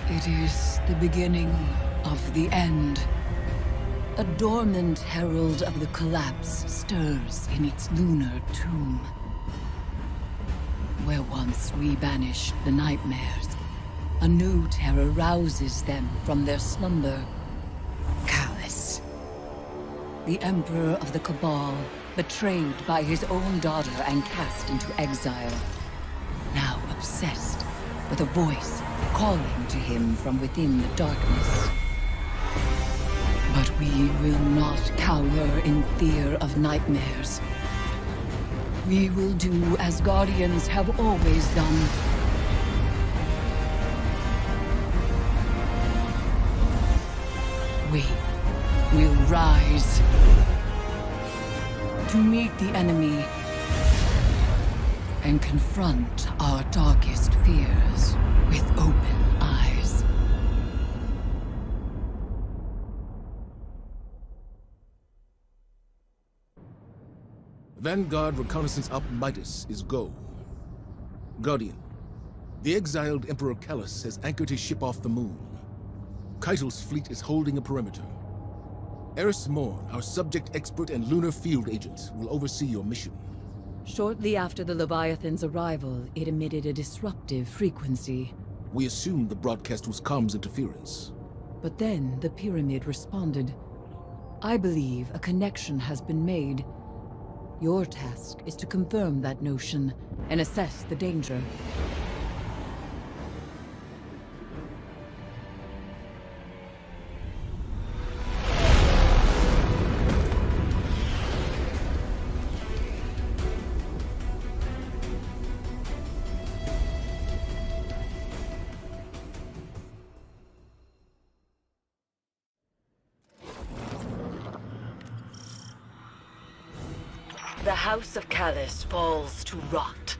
It is the beginning of the end. A dormant herald of the collapse stirs in its lunar tomb. Where once we banished the nightmares, a new terror rouses them from their slumber. Calus, the Emperor of the Cabal, betrayed by his own daughter and cast into exile. Now obsessed with a voice calling to him from within the darkness. But we will not cower in fear of nightmares. We will do as Guardians have always done. We will rise to meet the enemy and confront our darkest fears with open eyes. Vanguard reconnaissance up Midas is go. Guardian, the exiled Emperor Calus has anchored his ship off the moon. Caiatl's fleet is holding a perimeter. Eris Morn, our subject expert and lunar field agent, will oversee your mission. Shortly after the Leviathan's arrival, it emitted a disruptive frequency. We assumed the broadcast was comms interference. But then the pyramid responded. I believe a connection has been made. Your task is to confirm that notion and assess the danger. The House of Calus falls to rot,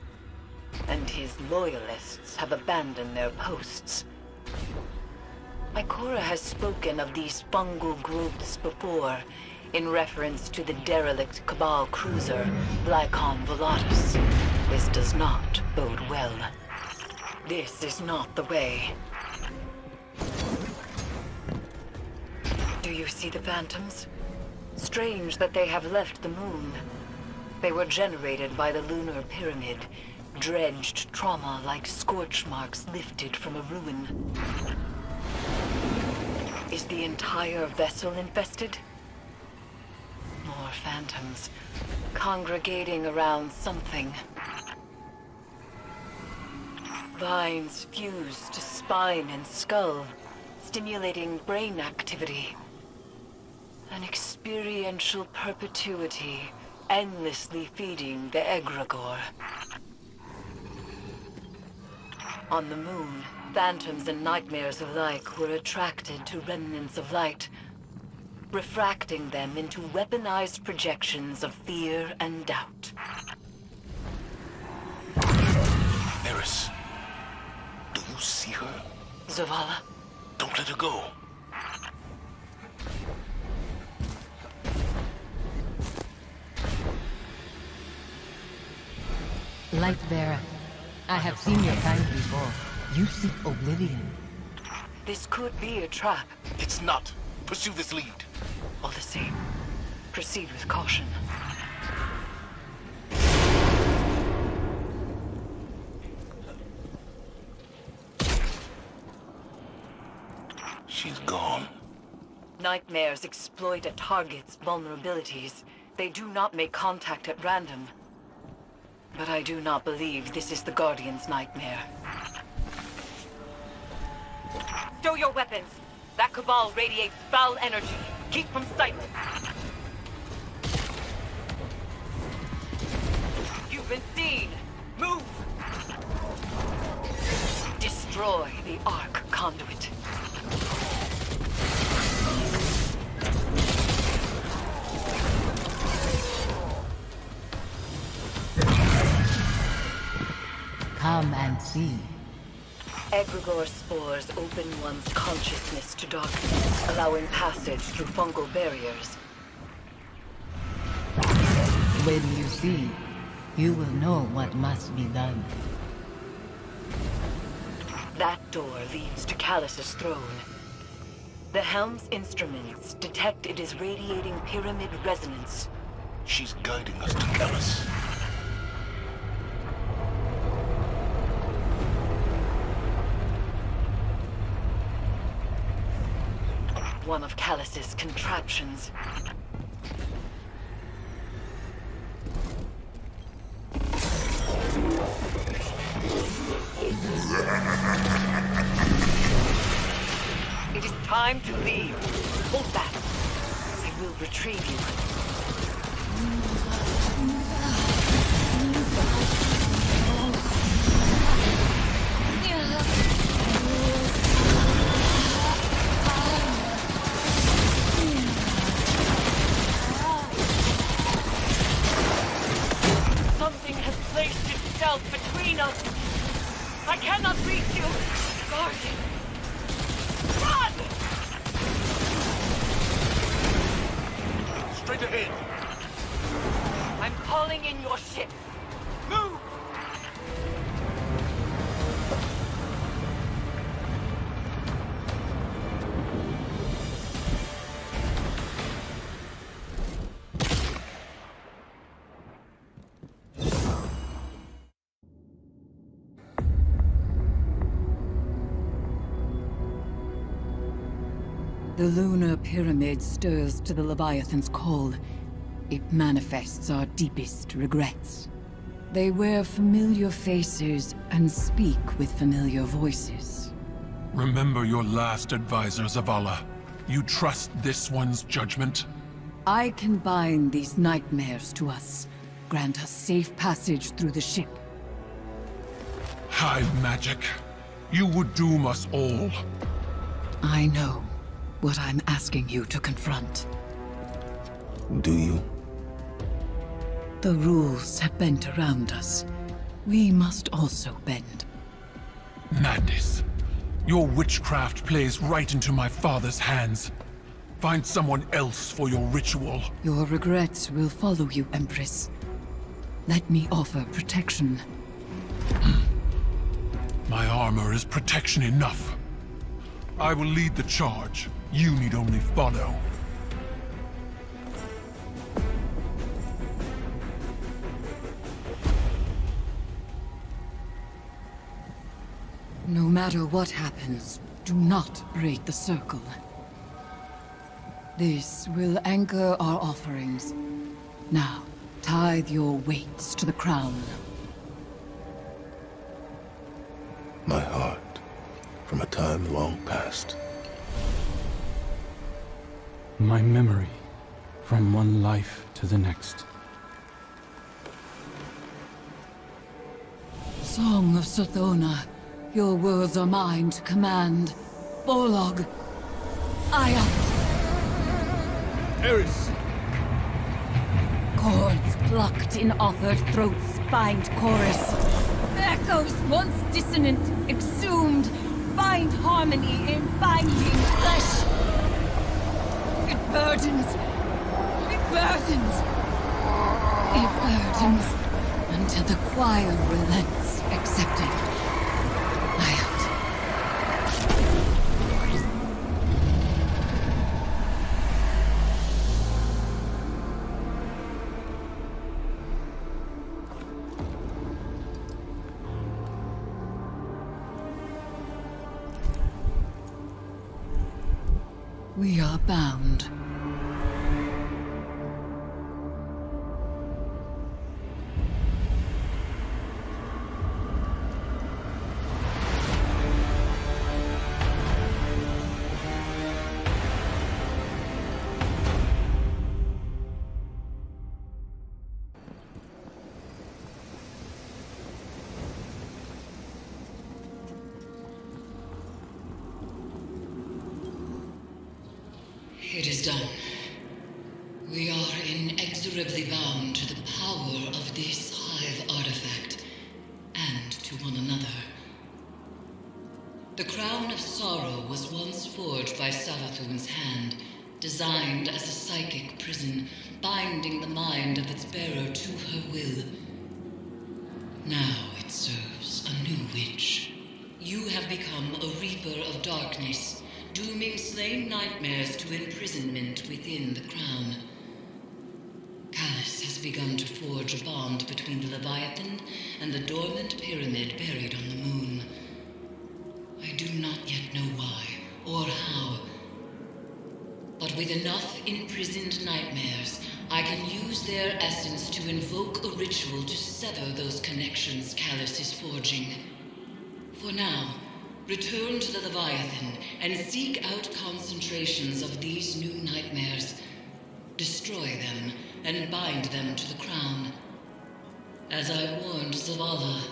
and his loyalists have abandoned their posts. Ikora has spoken of these fungal growths before, in reference to the derelict Cabal cruiser, Lycon Volatus. This does not bode well. This is not the way. Do you see the phantoms? Strange that they have left the moon. They were generated by the Lunar Pyramid, dredged trauma like scorch marks lifted from a ruin. Is the entire vessel infested? More phantoms, congregating around something. Vines fused to spine and skull, stimulating brain activity. An experiential perpetuity, endlessly feeding the egregore. On the moon, phantoms and nightmares alike were attracted to remnants of light, refracting them into weaponized projections of fear and doubt. Eris, do you see her? Zavala? Don't let her go. Lightbearer, I have seen your kind before. You seek oblivion. This could be a trap. It's not. Pursue this lead. All the same, proceed with caution. She's gone. Nightmares exploit a target's vulnerabilities. They do not make contact at random. But I do not believe this is the Guardian's nightmare. Stow your weapons! That Cabal radiates foul energy. Keep from sight! You've been seen! Move! Destroy the Arc Conduit. Come and see. Egregore spores open one's consciousness to darkness, allowing passage through fungal barriers. When you see, you will know what must be done. That door leads to Calus's throne. The H.E.L.M's instruments detect it is radiating pyramid resonance. She's guiding us to Calus. One of Calus's contraptions. It is time to leave. Hold back. I will retrieve you. Something has placed itself between us. I cannot reach you. Guardian. Run! Straight ahead. I'm calling in your ship. Move! The Lunar Pyramid stirs to the Leviathan's call. It manifests our deepest regrets. They wear familiar faces and speak with familiar voices. Remember your last advisor, Zavala. You trust this one's judgment? I can bind these nightmares to us, grant us safe passage through the ship. Hive magic. You would doom us all. I know what I'm asking you to confront. Do you? The rules have bent around us. We must also bend. Madness. Your witchcraft plays right into my father's hands. Find someone else for your ritual. Your regrets will follow you, Empress. Let me offer protection. My armor is protection enough. I will lead the charge. You need only follow. No matter what happens, do not break the circle. This will anchor our offerings. Now, tithe your weights to the crown. My heart, from a time long past. My memory, from one life to the next. Song of Sothona, your words are mine to command. Bolog, Ayat. Eris! Chords plucked in offered throats find chorus. Echoes once dissonant, exhumed, find harmony in binding flesh. It burdens. It burdens. It burdens until the choir relents, accepted. Ayat. We are bound. It is done. We are inexorably bound to the power of this Hive artifact, and to one another. The Crown of Sorrow was once forged by Savathun's hand, designed as a psychic prison, binding the mind of its bearer to her will. Now it serves a new witch, You have become a reaper of darkness, dooming slain nightmares to imprisonment within the crown. Calus has begun to forge a bond between the Leviathan and the dormant pyramid buried on the moon. I do not yet know why or how, but with enough imprisoned nightmares, I can use their essence to invoke a ritual to sever those connections Calus is forging. For now, return to the Leviathan and seek out concentrations of these new nightmares. Destroy them and bind them to the crown. As I warned Zavala,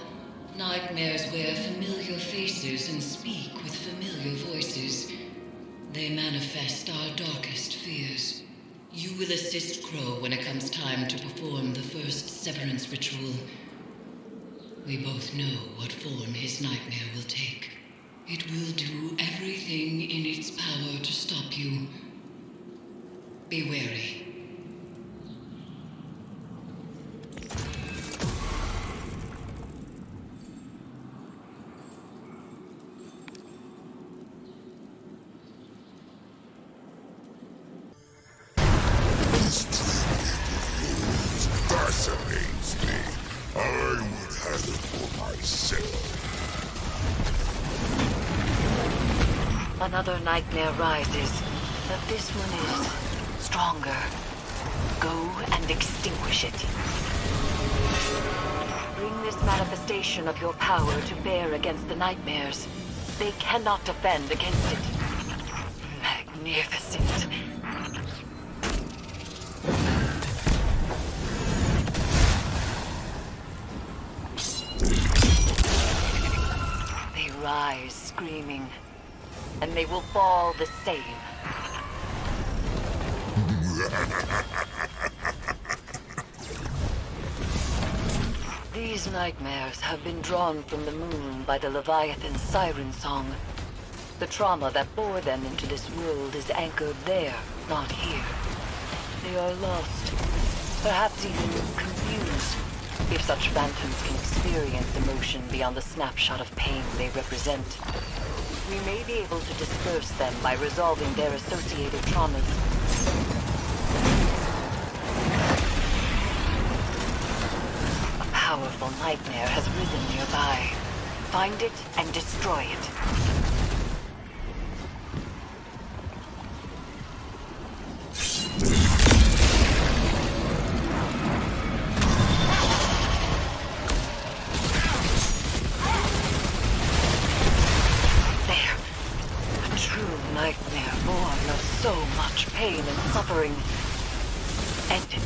nightmares wear familiar faces and speak with familiar voices. They manifest our darkest fears. You will assist Crow when it comes time to perform the first severance ritual. We both know what form his nightmare will take. It will do everything in its power to stop you. Be wary. Fascinates me. I would have it for myself. Another nightmare rises, but this one is stronger. Go and extinguish it. Bring this manifestation of your power to bear against the nightmares. They cannot defend against it. Magnificent. They rise screaming, and they will fall the same. These nightmares have been drawn from the moon by the Leviathan's siren song. The trauma that bore them into this world is anchored there, not here. They are lost, perhaps even confused, if such phantoms can experience emotion beyond the snapshot of pain they represent. We may be able to disperse them by resolving their associated traumas. A powerful nightmare has risen nearby. Find it and destroy it. Nightmare born of so much pain and suffering. End it.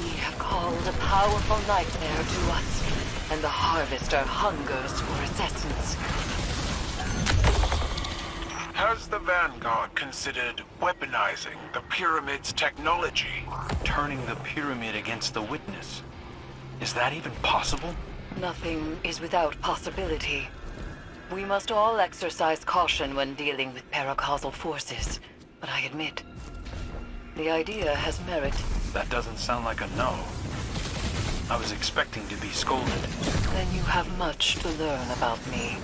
We have called a powerful nightmare to us, and the Harvester hungers for its essence. Has the Vanguard considered weaponizing the Pyramid's technology? Turning the Pyramid against the Witness? Is that even possible? Nothing is without possibility. We must all exercise caution when dealing with paracausal forces, but I admit, the idea has merit. That doesn't sound like a no. I was expecting to be scolded. Then you have much to learn about me.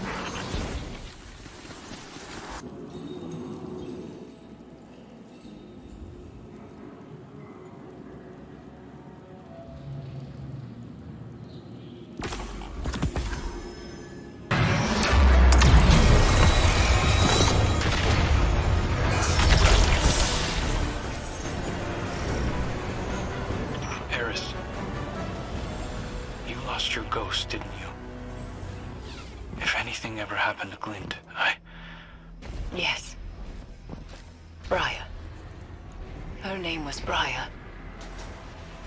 Eris, you lost your ghost, didn't you? If anything ever happened to Glint, Yes. Briar. Her name was Briar.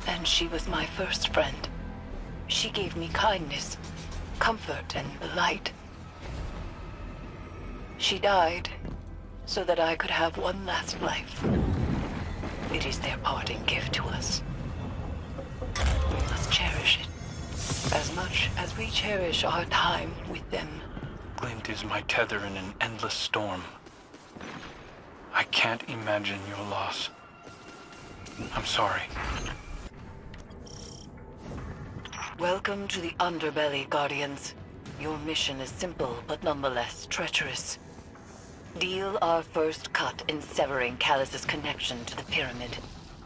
And she was my first friend. She gave me kindness, comfort, and the light. She died so that I could have one last life. It is their parting gift to us. We must cherish it as much as we cherish our time with them. Glint is my tether in an endless storm. I can't imagine your loss. I'm sorry. Welcome to the underbelly, Guardians. Your mission is simple, but nonetheless treacherous. Deal our first cut in severing Calus's connection to the pyramid.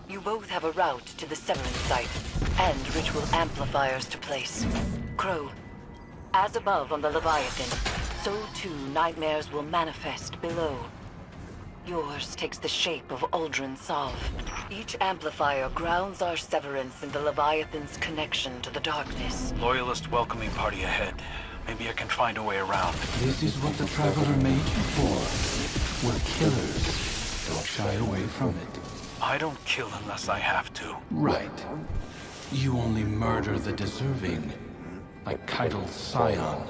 You both have a route to the severing site, and ritual amplifiers to place. Crow, as above on the Leviathan, so too nightmares will manifest below. Yours takes the shape of Uldren Sov. Each amplifier grounds our severance in the Leviathan's connection to the darkness. Loyalist welcoming party ahead. Maybe I can find a way around. This is what the Traveler made you for. We're killers. Don't shy away from it. I don't kill unless I have to. Right. You only murder the deserving. Like Caiatl's scion.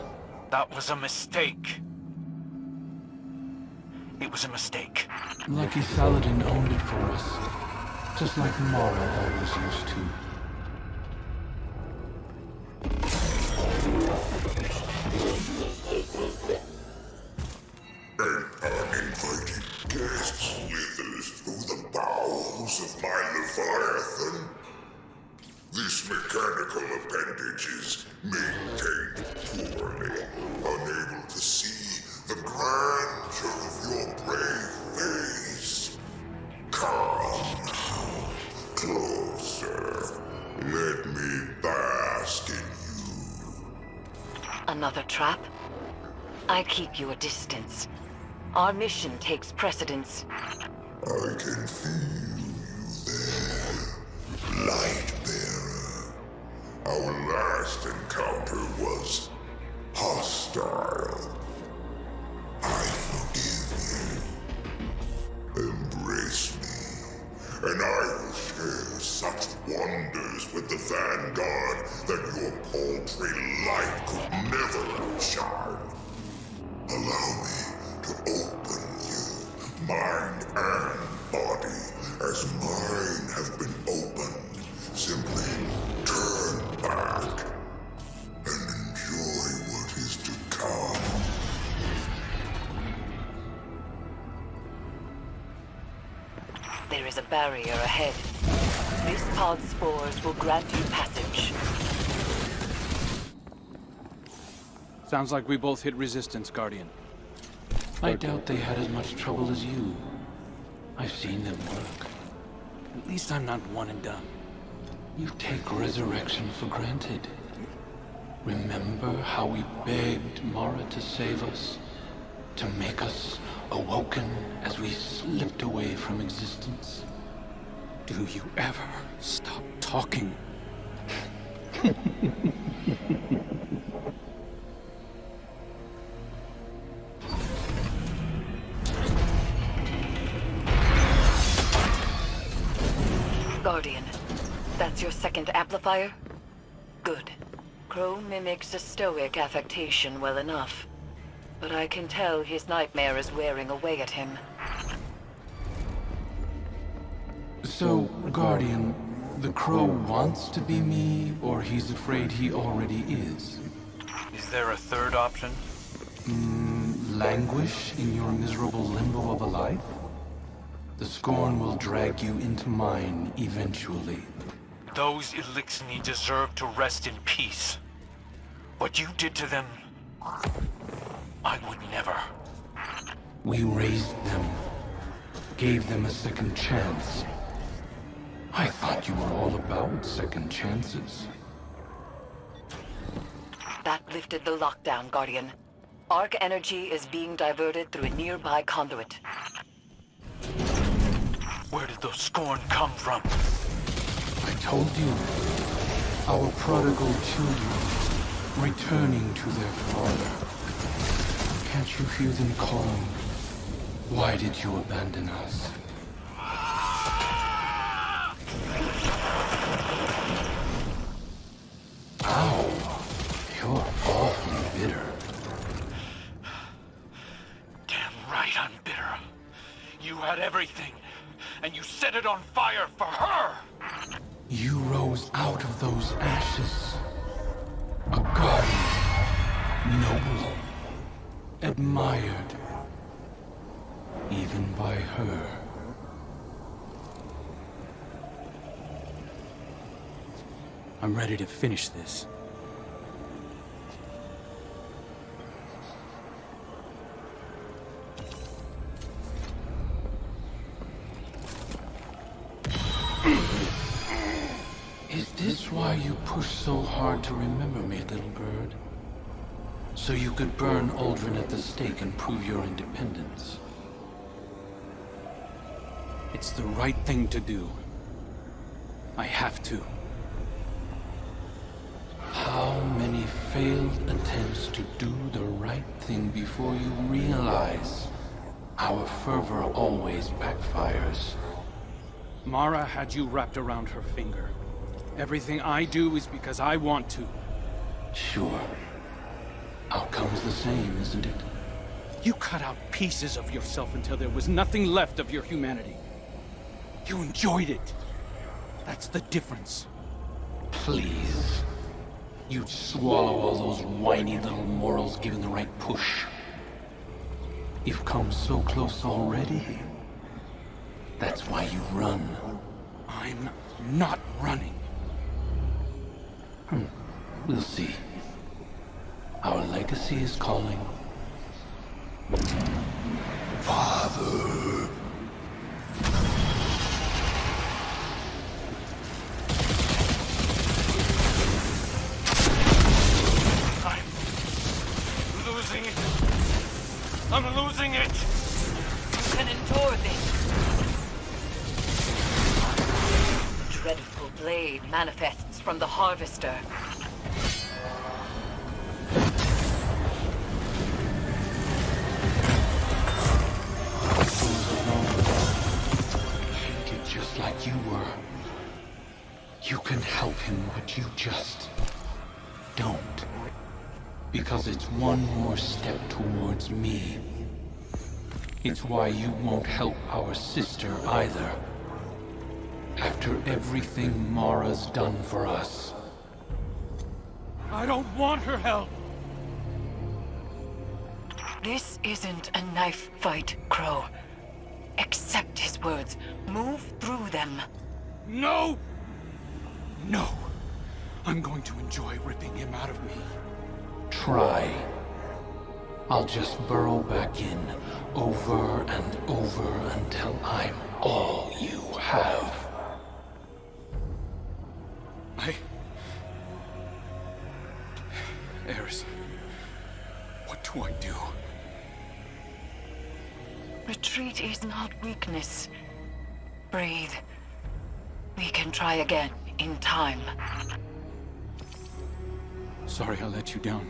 That was a mistake. It was a mistake. Lucky Saladin owned it for us. Just like Mara always used to. Uninvited guest slithers through the bowels of my Leviathan. This mechanical appendage is maintained poorly, unable to see the grandeur of your brave face. Come now, closer. Let me bask in you. Another trap? I keep you a distance. Our mission takes precedence. I can feel you there, Lightbearer. Our last encounter was hostile. I forgive you. Embrace me, and I will share such wonders with the Vanguard that your paltry light could never outshine. Allow me to open you, mind and body, as mine have been opened. Simply turn back and enjoy what is to come. There is a barrier ahead. This pod's spores will grant you passage. Sounds like we both hit resistance, Guardian. I doubt they had as much trouble as you. I've seen them work. At least I'm not one and done. You take resurrection for granted. Remember how we begged Mara to save us? To make us awoken as we slipped away from existence? Do you ever stop talking? Guardian, that's your second amplifier? Good. Crow mimics a stoic affectation well enough. But I can tell his nightmare is wearing away at him. So, Guardian, the Crow wants to be me, or he's afraid he already is? Is there a third option? Languish in your miserable limbo of a life? The scorn will drag you into mine eventually. Those Elixni deserve to rest in peace. What you did to them, I would never. We raised them, gave them a second chance. I thought you were all about second chances. That lifted the lockdown, Guardian. Arc energy is being diverted through a nearby conduit. Where did those scorn come from? I told you. Our prodigal children, returning to their father. Can't you hear them calling? Why did you abandon us? Ow! You're awfully bitter. Damn right I'm bitter. You had everything, and you set it on fire for her! You rose out of those ashes. A guardian. Noble. Admired. Even by her. I'm ready to finish this. Is this why you pushed so hard to remember me, little bird? So you could burn Uldren at the stake and prove your independence? It's the right thing to do. I have to. How many failed attempts to do the right thing before you realize our fervor always backfires? Mara had you wrapped around her finger. Everything I do is because I want to. Sure. Outcome's the same, isn't it? You cut out pieces of yourself until there was nothing left of your humanity. You enjoyed it. That's the difference. Please. You'd swallow all those whiny little morals given the right push. You've come so close already. That's why you run. I'm not running. We'll see. Our legacy is calling. Father. I'm losing it! You can endure this. Dreadful blade manifests from the Harvester. Treated just like you were. You can help him, but you just don't. Because it's one more step towards me. It's why you won't help our sister either. After everything Mara's done for us. I don't want her help! This isn't a knife fight, Crow. Accept his words. Move through them. No! No! I'm going to enjoy ripping him out of me. Try. I'll just burrow back in, over and over until I'm all you have. Eris, what do I do? Retreat is not weakness. Breathe. We can try again in time. Sorry I let you down.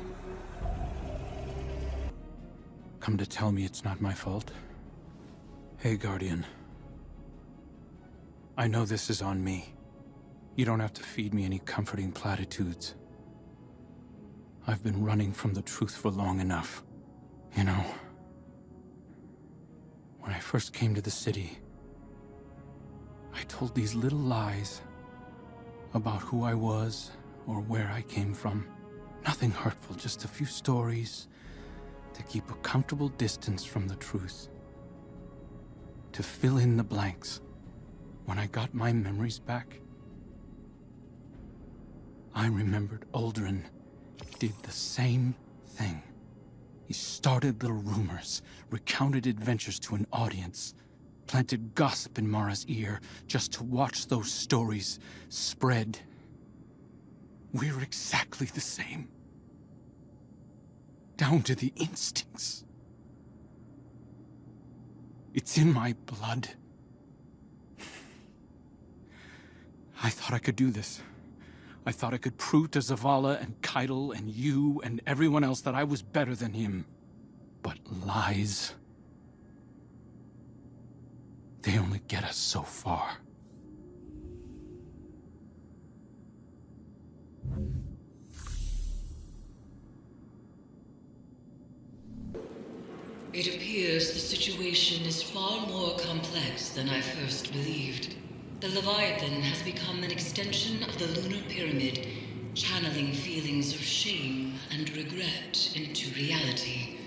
Come to tell me it's not my fault? Hey, Guardian. I know this is on me. You don't have to feed me any comforting platitudes. I've been running from the truth for long enough. You know, when I first came to the city, I told these little lies about who I was or where I came from. Nothing hurtful, just a few stories to keep a comfortable distance from the truth. To fill in the blanks when I got my memories back. I remembered Uldren did the same thing. He started little rumors, recounted adventures to an audience, planted gossip in Mara's ear just to watch those stories spread. We're exactly the same. Down to the instincts. It's in my blood. I thought I could do this. I thought I could prove to Zavala and Caiatl and you and everyone else that I was better than him. But lies... they only get us so far. It appears the situation is far more complex than I first believed. The Leviathan has become an extension of the Lunar Pyramid, channeling feelings of shame and regret into reality.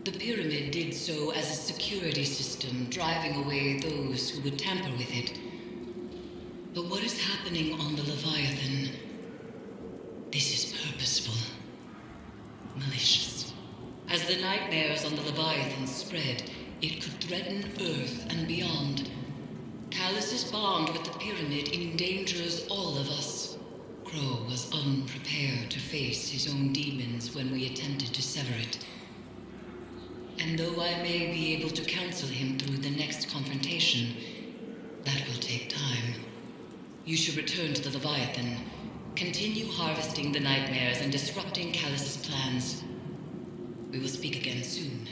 The Pyramid did so as a security system, driving away those who would tamper with it. But what is happening on the Leviathan? This is purposeful. Malicious. As the nightmares on the Leviathan spread, it could threaten Earth and beyond. Calus's bond with the Pyramid endangers all of us. Crow was unprepared to face his own demons when we attempted to sever it. And though I may be able to counsel him through the next confrontation, that will take time. You should return to the Leviathan. Continue harvesting the nightmares and disrupting Calus's plans. We will speak again soon.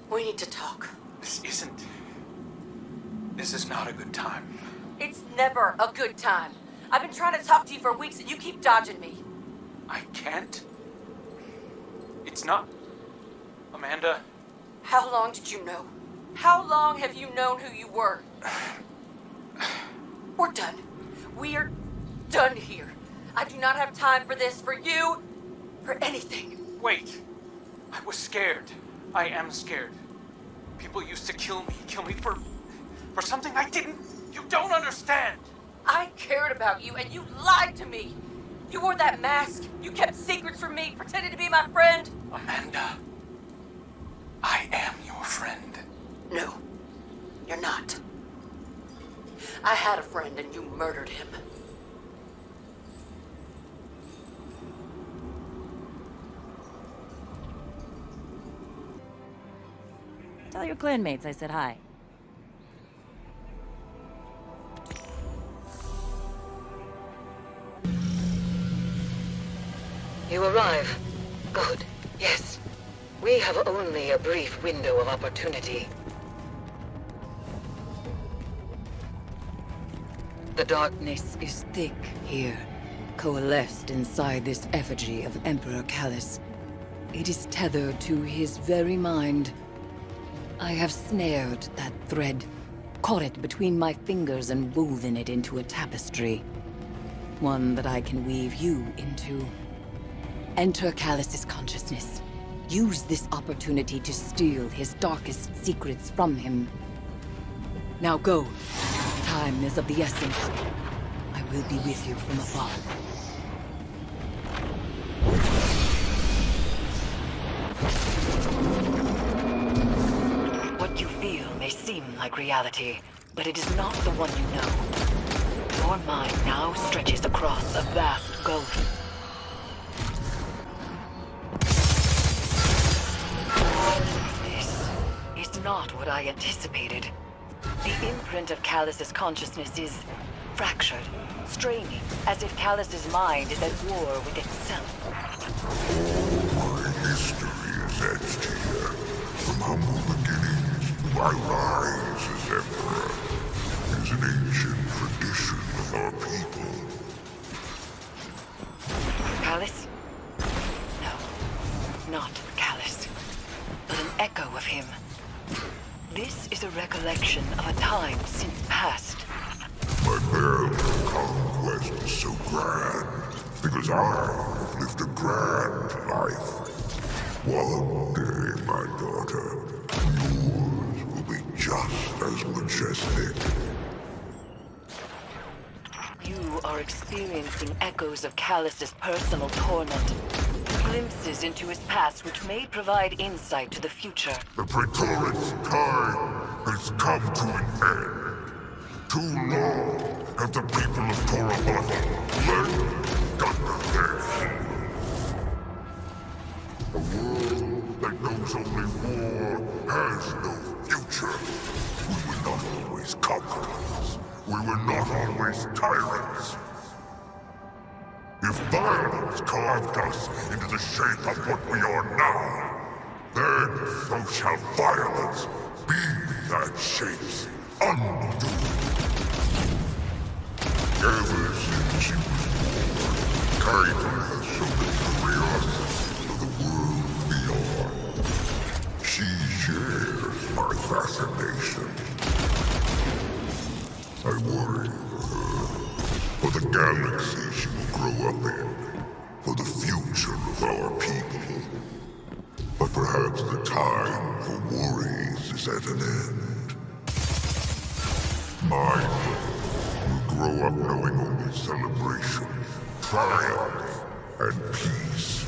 We need to talk. This is not a good time. It's never a good time. I've been trying to talk to you for weeks and you keep dodging me. I can't. It's not... Amanda... How long did you know? How long have you known who you were? We're done. We're done here. I do not have time for this, for you, for anything. Wait. I was scared. I am scared. People used to kill me for something I didn't... You don't understand! I cared about you and you lied to me. You wore that mask. You kept secrets from me, pretended to be my friend. Amanda, I am your friend. No, you're not. I had a friend and you murdered him. Tell your clanmates I said hi. You arrive. Good. Yes. We have only a brief window of opportunity. The darkness is thick here, coalesced inside this effigy of Emperor Calus. It is tethered to his very mind. I have snared that thread, caught it between my fingers and woven it into a tapestry. One that I can weave you into. Enter Calus's consciousness. Use this opportunity to steal his darkest secrets from him. Now go. Time is of the essence. I will be with you from afar. What you feel may seem like reality, but it is not the one you know. Your mind now stretches across a vast gulf. This is not what I anticipated. The imprint of Calus's consciousness is fractured, straining, as if Calus's mind is at war with itself. All my history is etched here. From humble beginnings to my rise as Emperor. It is an ancient tradition with our people. Calus? No, not Calus, but an echo of him. This is a recollection of a time since past. My herald conquest is so grand, because I have lived a grand life. One day, my daughter, yours will be just as majestic. You are experiencing echoes of Calus's personal torment. Glimpses into his past which may provide insight to the future. The Praetoric's time has come to an end. Too long have the people of Torabotha led under their heel. A world that knows only war has no future. We were not always conquerors. We were not always tyrants. If violence carved us into the shape of what we are now, then so shall violence be that shape's undoing. Ever since she was born, Caiatl has shown the curiosity of the world beyond. She shares my fascination. I worry for the galaxy she will grow up in, for the future of our people. But Perhaps the time for worries is at an end. Mine will grow up knowing only celebration, triumph, and peace.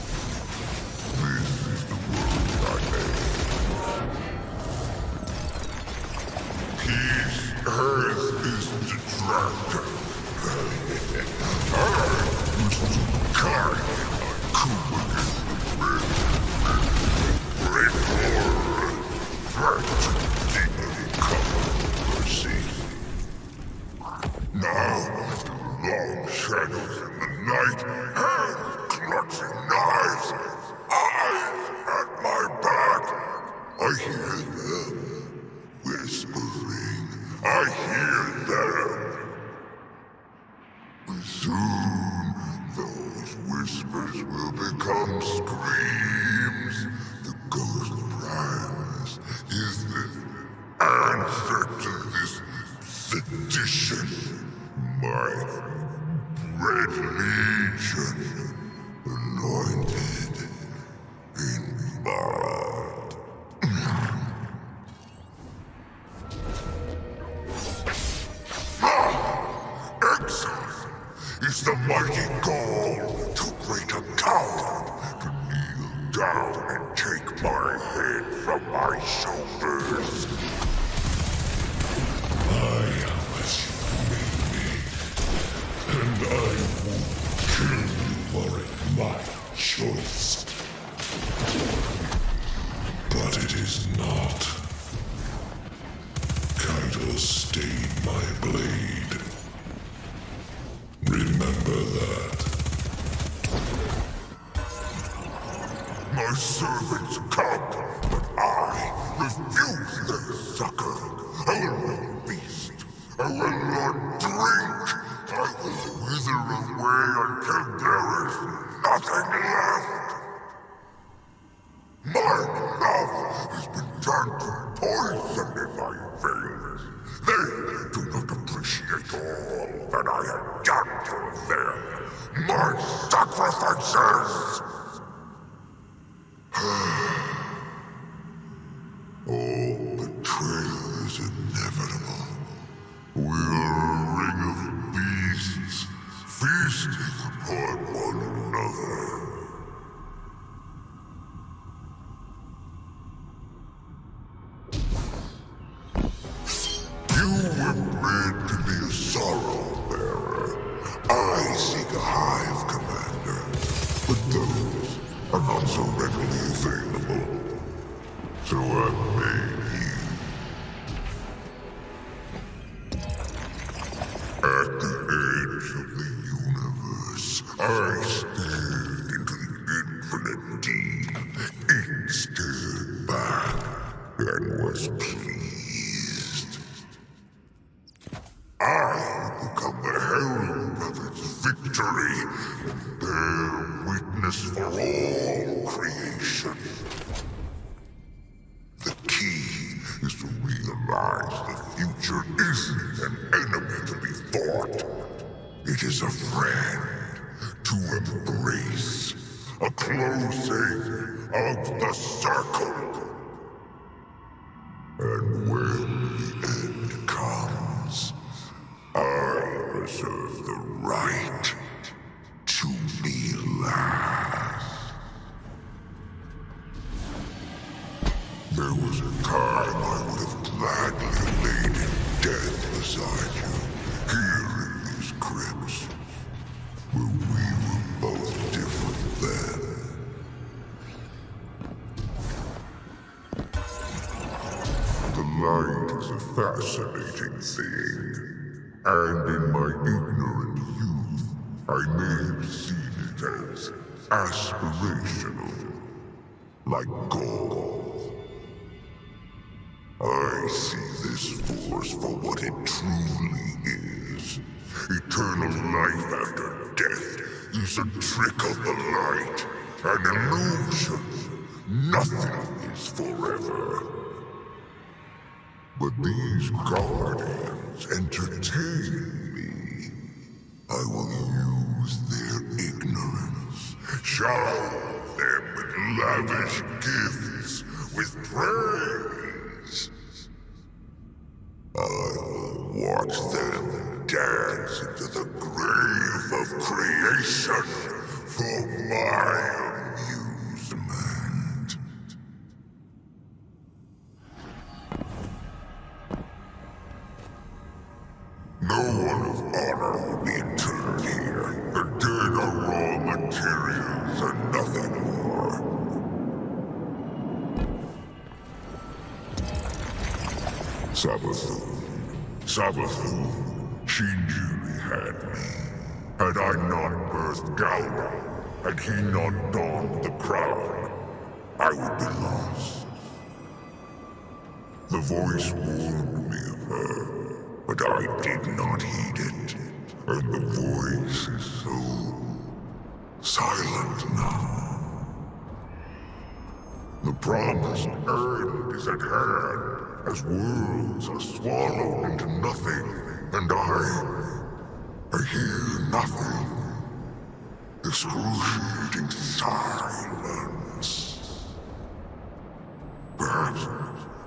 This is the world I made. Peace, Earth is distracted. I was too kind, too wicked. Now, the long shadows in the night, hands clutching knives, eyes at my back. I hear them whispering. I hear them. But soon, those whispers will become screams. The ghost primus is the answer to this sedition. My red legion, anointed in blood. Exile is the mighty goal. Too great a coward to kneel down and take my head from my shoulders. I am as you made me, and I won't kill you for it, my choice. But it is not. Caiatl stained my blade. Remember that. My servants come, but I refuse their succor. I will not feast. I will not drink. I will wither away until there is nothing left. My love has been turned to poison in my veins. They do not appreciate all that I have done to them. My sacrifices! All betrayal is inevitable. We are a ring of beasts, feasting upon one another. You were bred to be a sorrow bearer. I seek a hive commander, but those are not so readily available. So I made you. At the edge of the universe, I stared into the infinite deep. It stared back and was pleased. I become the herald of its victory and bear witness for all creation. The key is to realize the future isn't an enemy to be fought. It is a friend to embrace, a closing of the circle. And when the end comes, I reserve the right to be last. There was a time I would have gladly laid in death beside you, here in these crypts, where we were both different then. The light is a fascinating thing, and in my ignorant youth, I may have seen it as aspirational, like gold. I see this force for what it truly is. Eternal life after death is a trick of the light, an illusion. Nothing is forever. But these guardians entertain me. I will use their ignorance, shower them with lavish gifts, with praise. I'll watch them dance into the grave of creation for my amusement. No one of honor will be interred here. The dead are raw materials and nothing more. Savathun, she nearly had me. Had I not birthed Galba, had he not donned the crown, I would be lost. The voice warned me of her, but I did not heed it. And the voice is so silent now. The promised end is at hand, as worlds are swallowed into nothing, and I hear nothing. Excruciating silence. Perhaps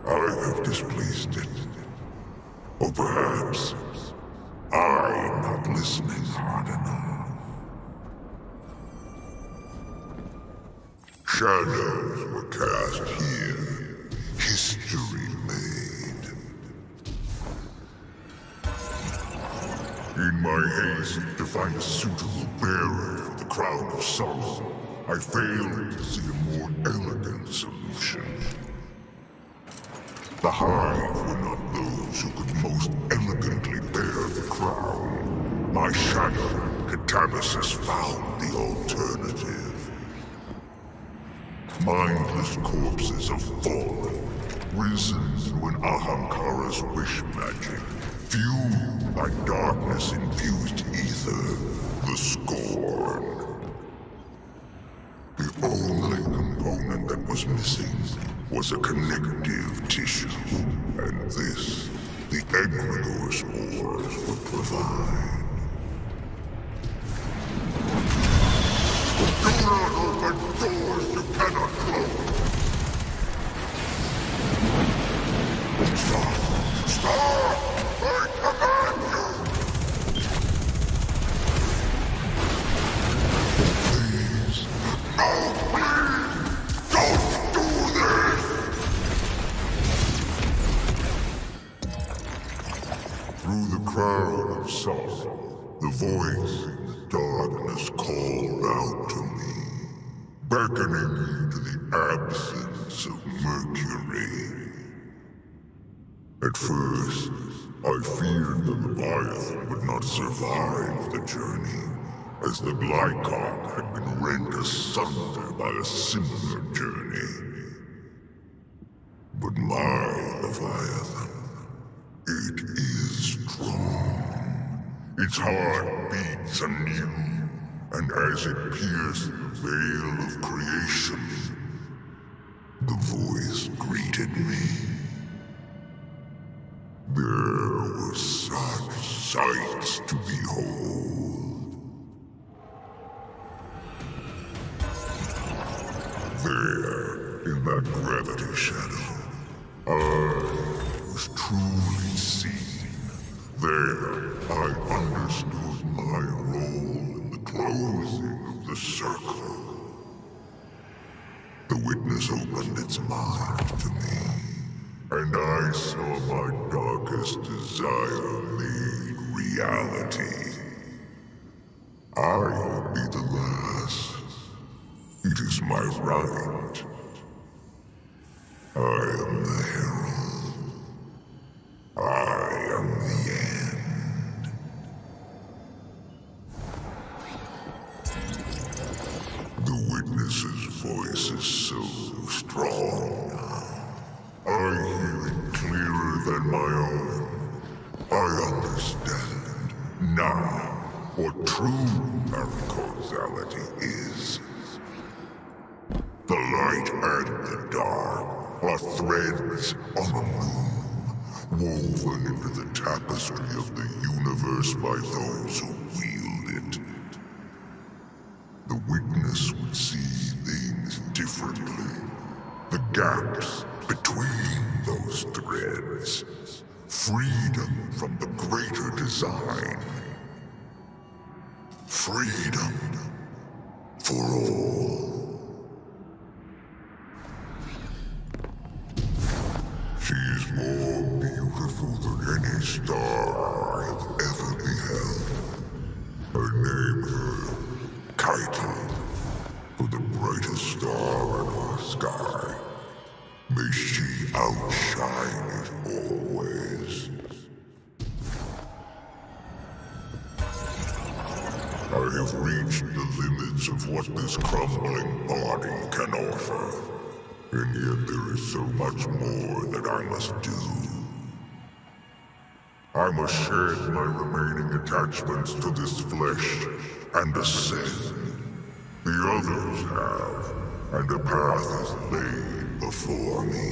I have displaced it. Or perhaps I'm not listening hard enough. Shadows were cast here, history made. In my haste to find a suitable bearer for the crown of sorrow, I failed to see a more elegant solution. The Hive were not those who could most elegantly bear the crown. My shadow, Catharsis, found the alternative. Mindless corpses of fallen, risen through an Ahamkara's wish magic, fueled by darkness-infused ether, the Scorn. The only component that was missing was a connective tissue, and this, the egregore spores would provide. Do not open doors you cannot close! Stop! Stop! I command you! Please, no, please! Don't do this! Through the crowd of sorrow, the voice in the darkness called out to me, beckoning me to the absence of Mercury. At first, I feared the Leviathan would not survive the journey, as the Glycon had been rent asunder by a similar journey. But my Leviathan, it is strong. Its heart beats anew, and as it pierced the veil of creation, the voice greeted me. There were such sights to behold. There, in that gravity shadow, I was truly seen. There, I understood my role in the closing of the circle. The witness opened its mind to me, and I saw my darkest desire made reality. I will be the last. It is my right. I am the herald. I am the end. The witness's voice is so strong now. I hear it clearer than my own. I understand now what true paracausality is. The light and the dark are threads on a loom, woven into the tapestry of the universe by those who wield it. The witness would see things differently. The gaps sign. Freedom for all. She is more beautiful than any star I have ever beheld. I name her Caiatl, for the brightest star in our sky. May she outshine it always. I have reached the limits of what this crumbling body can offer. And yet there is so much more that I must do. I must shed my remaining attachments to this flesh and ascend. The others have, and a path is laid before me.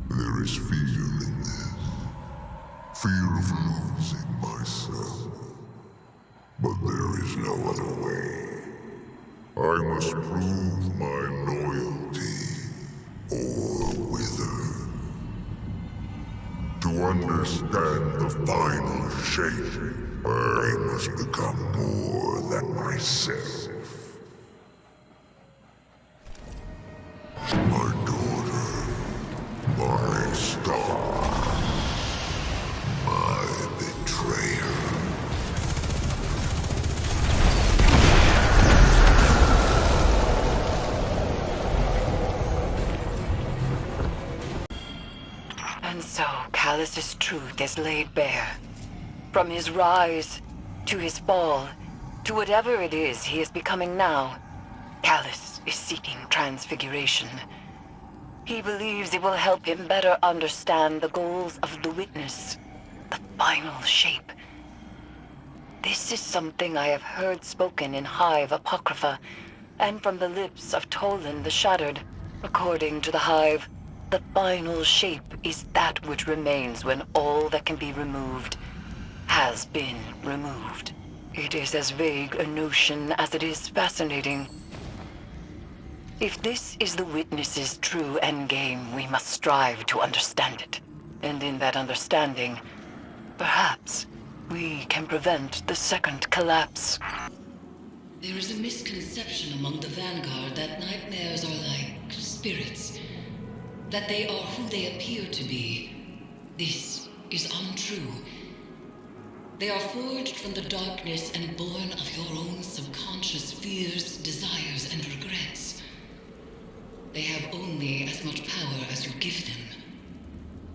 There is fear in this. Fear of losing myself. But there is no other way. I must prove my loyalty, or wither. To understand the final shape, I must become more than myself. My daughter, my star, my betrayer. And so, Calus' truth is laid bare. From his rise, to his fall, to whatever it is he is becoming now, Calus is seeking transfiguration. He believes it will help him better understand the goals of the Witness, the final shape. This is something I have heard spoken in Hive Apocrypha, and from the lips of Tolan the Shattered. According to the Hive, the final shape is that which remains when all that can be removed has been removed. It is as vague a notion as it is fascinating. If this is the Witness's true endgame, we must strive to understand it. And in that understanding, perhaps we can prevent the second collapse. There is a misconception among the Vanguard that nightmares are like spirits, that they are who they appear to be. This is untrue. They are forged from the darkness and born of your own subconscious fears, desires, and regrets. They have only as much power as you give them.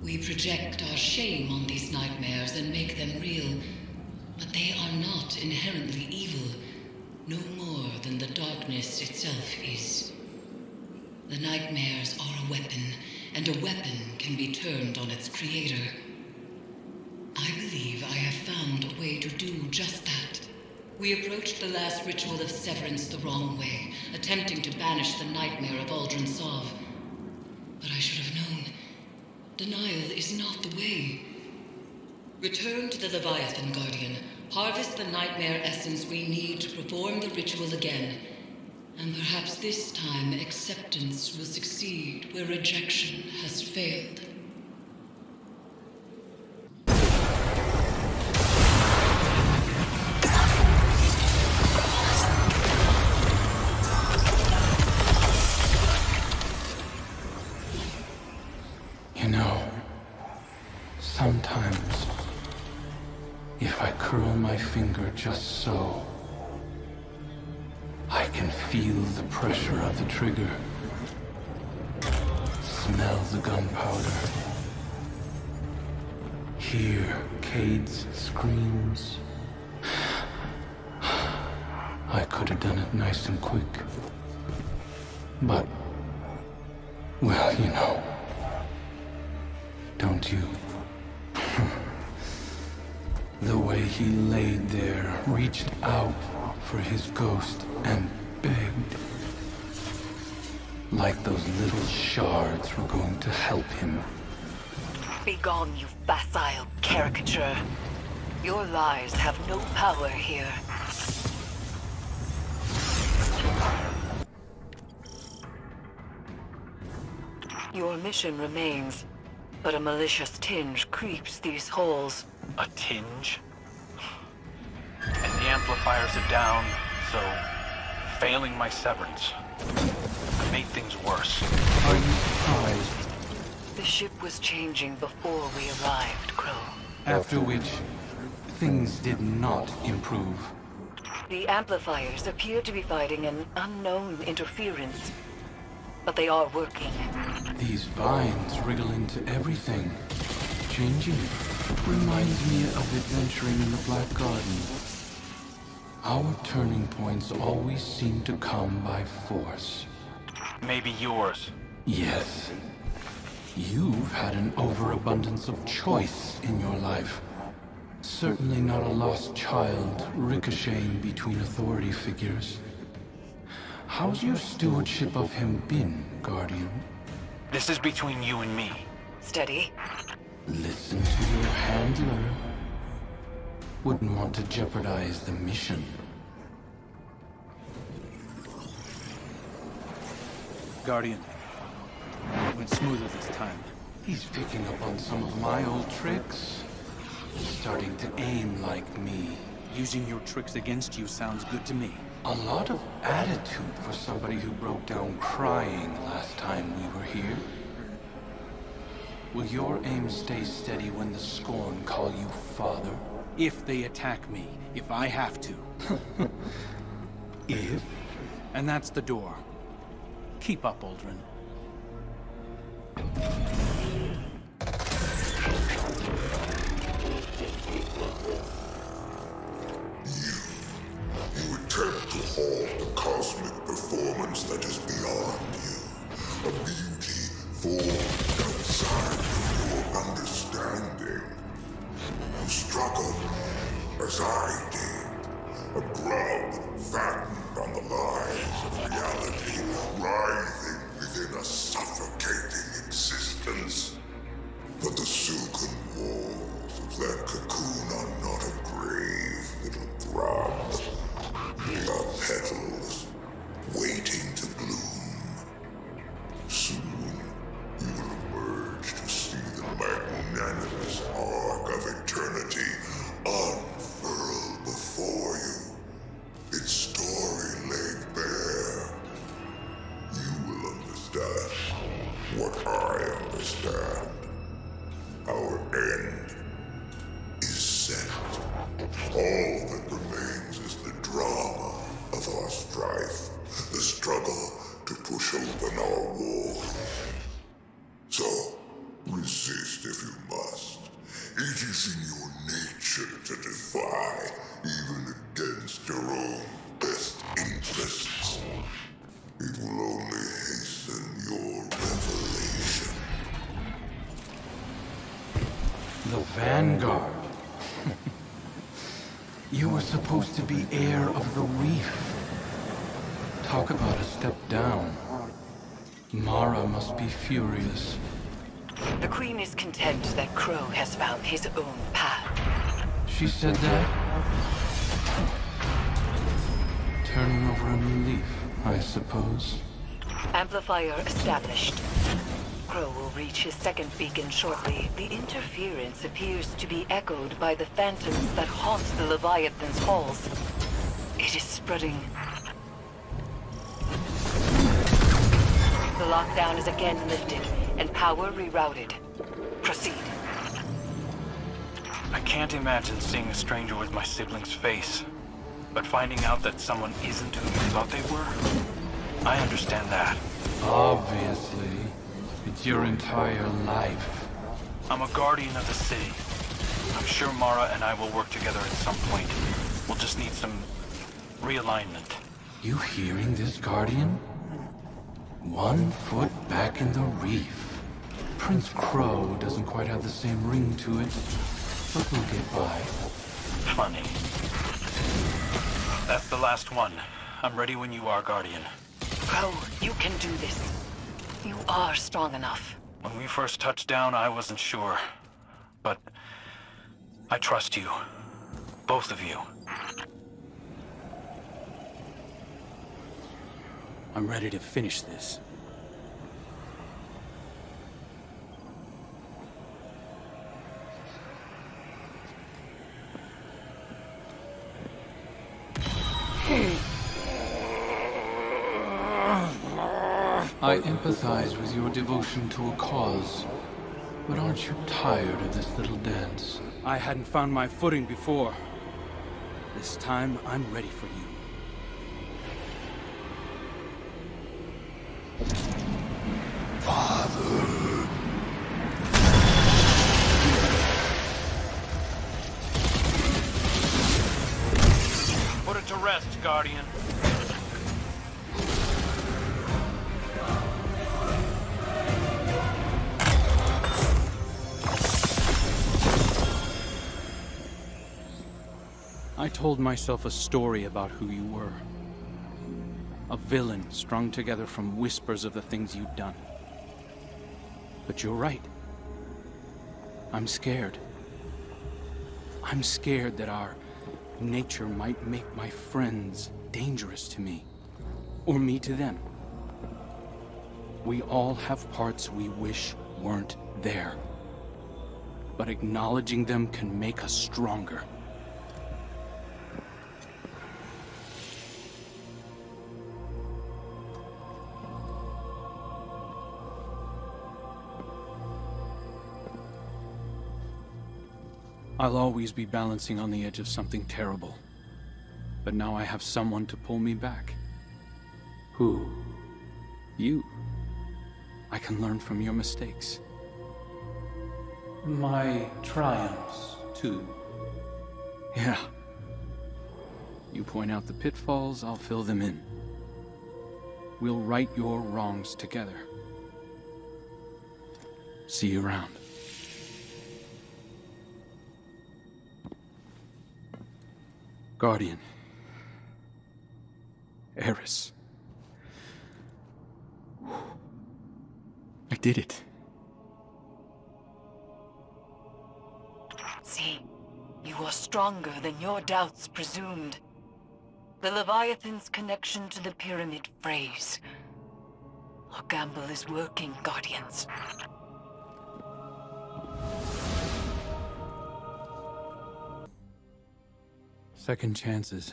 We project our shame on these nightmares and make them real, but they are not inherently evil, no more than the darkness itself is. The nightmares are a weapon, and a weapon can be turned on its creator. I believe I have found a way to do just that. We approached the last ritual of severance the wrong way, attempting to banish the nightmare of Aldrin Sov. But I should have known. Denial is not the way. Return to the Leviathan Guardian. Harvest the nightmare essence we need to perform the ritual again. And perhaps this time acceptance will succeed where rejection has failed. You know, sometimes, if I curl my finger just so, I can feel the pressure of the trigger, smell the gunpowder, hear Cade's screams. I could have done it nice and quick, but, well, you know, don't you? The way he laid there, reached out for his ghost and begged. Like those little shards were going to help him. Begone, you facile caricature. Your lies have no power here. Your mission remains, but a malicious tinge creeps these halls. A tinge? And the amplifiers are down, so failing my severance made things worse. Are you surprised? The ship was changing before we arrived, Crow. After which, things did not improve. The amplifiers appear to be fighting an unknown interference, but they are working. These vines wriggle into everything. Changing reminds me of adventuring in the Black Garden. Our turning points always seem to come by force. Maybe yours. Yes. You've had an overabundance of choice in your life. Certainly not a lost child ricocheting between authority figures. How's your stewardship of him been, Guardian? This is between you and me. Steady. Listen to your handler. Wouldn't want to jeopardize the mission. Guardian. Went smoother this time. He's picking up on some of my old tricks. Starting to aim like me. Using your tricks against you sounds good to me. A lot of attitude for somebody who broke down crying last time we were here. Will your aim stay steady when the Scorn call you father? If they attack me, if I have to. If? And that's the door. Keep up, Aldrin. You attempt to halt the cosmic performance that is beyond you. A beauty formed outside of your understanding. You struggle, as I did. A grub fattened on the lies of reality, writhing within a suffocating existence. But the silken walls of that cocoon are not a grave, little grub. They are petals, waiting to bloom. Soon, you will emerge to see the magnanimous arc of eternity unfurl before you. Its story laid bare. You will understand what I understand. Our end is set. All that remains is the drama of our strife, the struggle to push open our walls. So, resist if you must. It is in your nature to defy, even against your own best interests. It will only hasten your revelation. The Vanguard. You were supposed to be heir of the reef. Talk about a step down. Mara must be furious. The Queen is content that Crow has found his own path. She said that? Turning over a new leaf, I suppose. Amplifier established. Crow will reach his second beacon shortly. The interference appears to be echoed by the phantoms that haunt the Leviathan's halls. It is spreading. The lockdown is again lifted, and power rerouted. Proceed. I can't imagine seeing a stranger with my sibling's face. But finding out that someone isn't who you thought they were, I understand that. Obviously. It's your entire life. I'm a guardian of the city. I'm sure Mara and I will work together at some point. We'll just need some realignment. You hearing this, Guardian? 1 foot back in the reef. Prince Crow doesn't quite have the same ring to it, but we'll get by. Funny. That's the last one. I'm ready when you are, Guardian. Crow, you can do this. You are strong enough. When we first touched down, I wasn't sure. But I trust you. Both of you. I'm ready to finish this. I empathize with your devotion to a cause, but aren't you tired of this little dance? I hadn't found my footing before. This time, I'm ready for you. Put it to rest, Guardian. I told myself a story about who you were. A villain strung together from whispers of the things you'd done. But you're right. I'm scared. I'm scared that our nature might make my friends dangerous to me. Or me to them. We all have parts we wish weren't there. But acknowledging them can make us stronger. I'll always be balancing on the edge of something terrible. But now I have someone to pull me back. Who? You. I can learn from your mistakes. My triumphs, too. Yeah. You point out the pitfalls, I'll fill them in. We'll right your wrongs together. See you around. Guardian. Eris. I did it. See, you are stronger than your doubts presumed. The Leviathan's connection to the pyramid frays. Our gamble is working, Guardians. Second chances.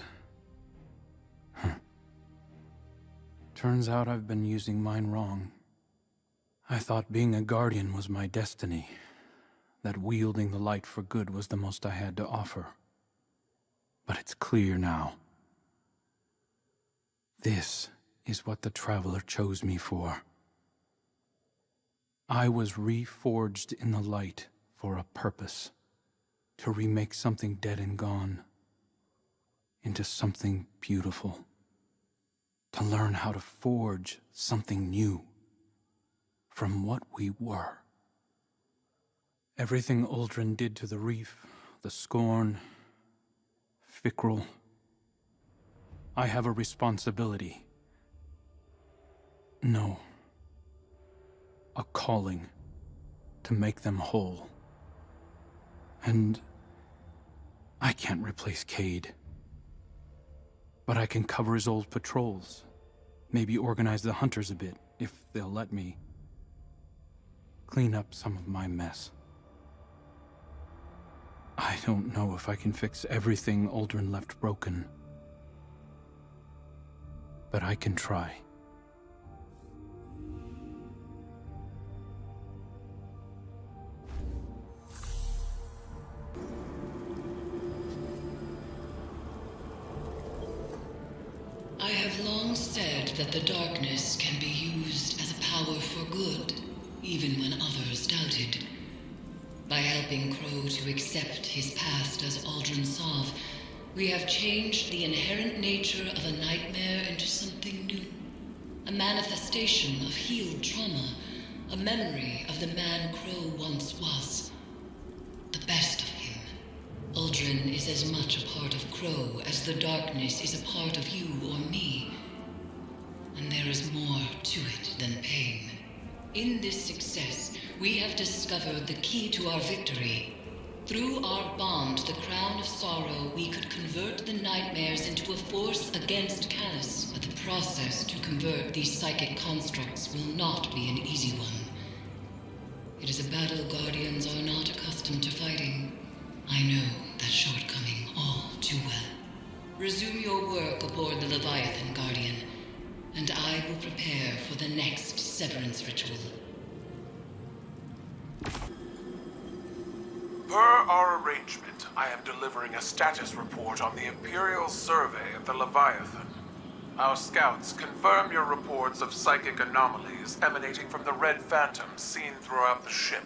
Turns out I've been using mine wrong. I thought being a guardian was my destiny. That wielding the light for good was the most I had to offer. But it's clear now. This is what the Traveler chose me for. I was reforged in the light for a purpose. To remake something dead and gone into something beautiful. To learn how to forge something new from what we were. Everything Uldren did to the reef, the scorn, Fikrul. I have a responsibility. No. A calling to make them whole. And I can't replace Cade. But I can cover his old patrols. Maybe organize the hunters a bit, if they'll let me. Clean up some of my mess. I don't know if I can fix everything Uldren left broken. But I can try. I have long said that the darkness can be used as a power for good, even when others doubted. By helping Crow to accept his past as Uldren Sov, we have changed the inherent nature of a nightmare into something new. A manifestation of healed trauma, a memory of the man Crow once was. The best of him. Uldren is as much a part of Crow as the darkness is a part of you or me. And there is more to it than pain. In this success, we have discovered the key to our victory. Through our bond, the Crown of Sorrow, we could convert the nightmares into a force against Calus. But the process to convert these psychic constructs will not be an easy one. It is a battle Guardians are not accustomed to fighting. I know that shortcoming all too well. Resume your work aboard the Leviathan, Guardian. and I will prepare for the next severance ritual. Per our arrangement, I am delivering a status report on the Imperial survey of the Leviathan. Our scouts confirm your reports of psychic anomalies emanating from the red phantoms seen throughout the ship.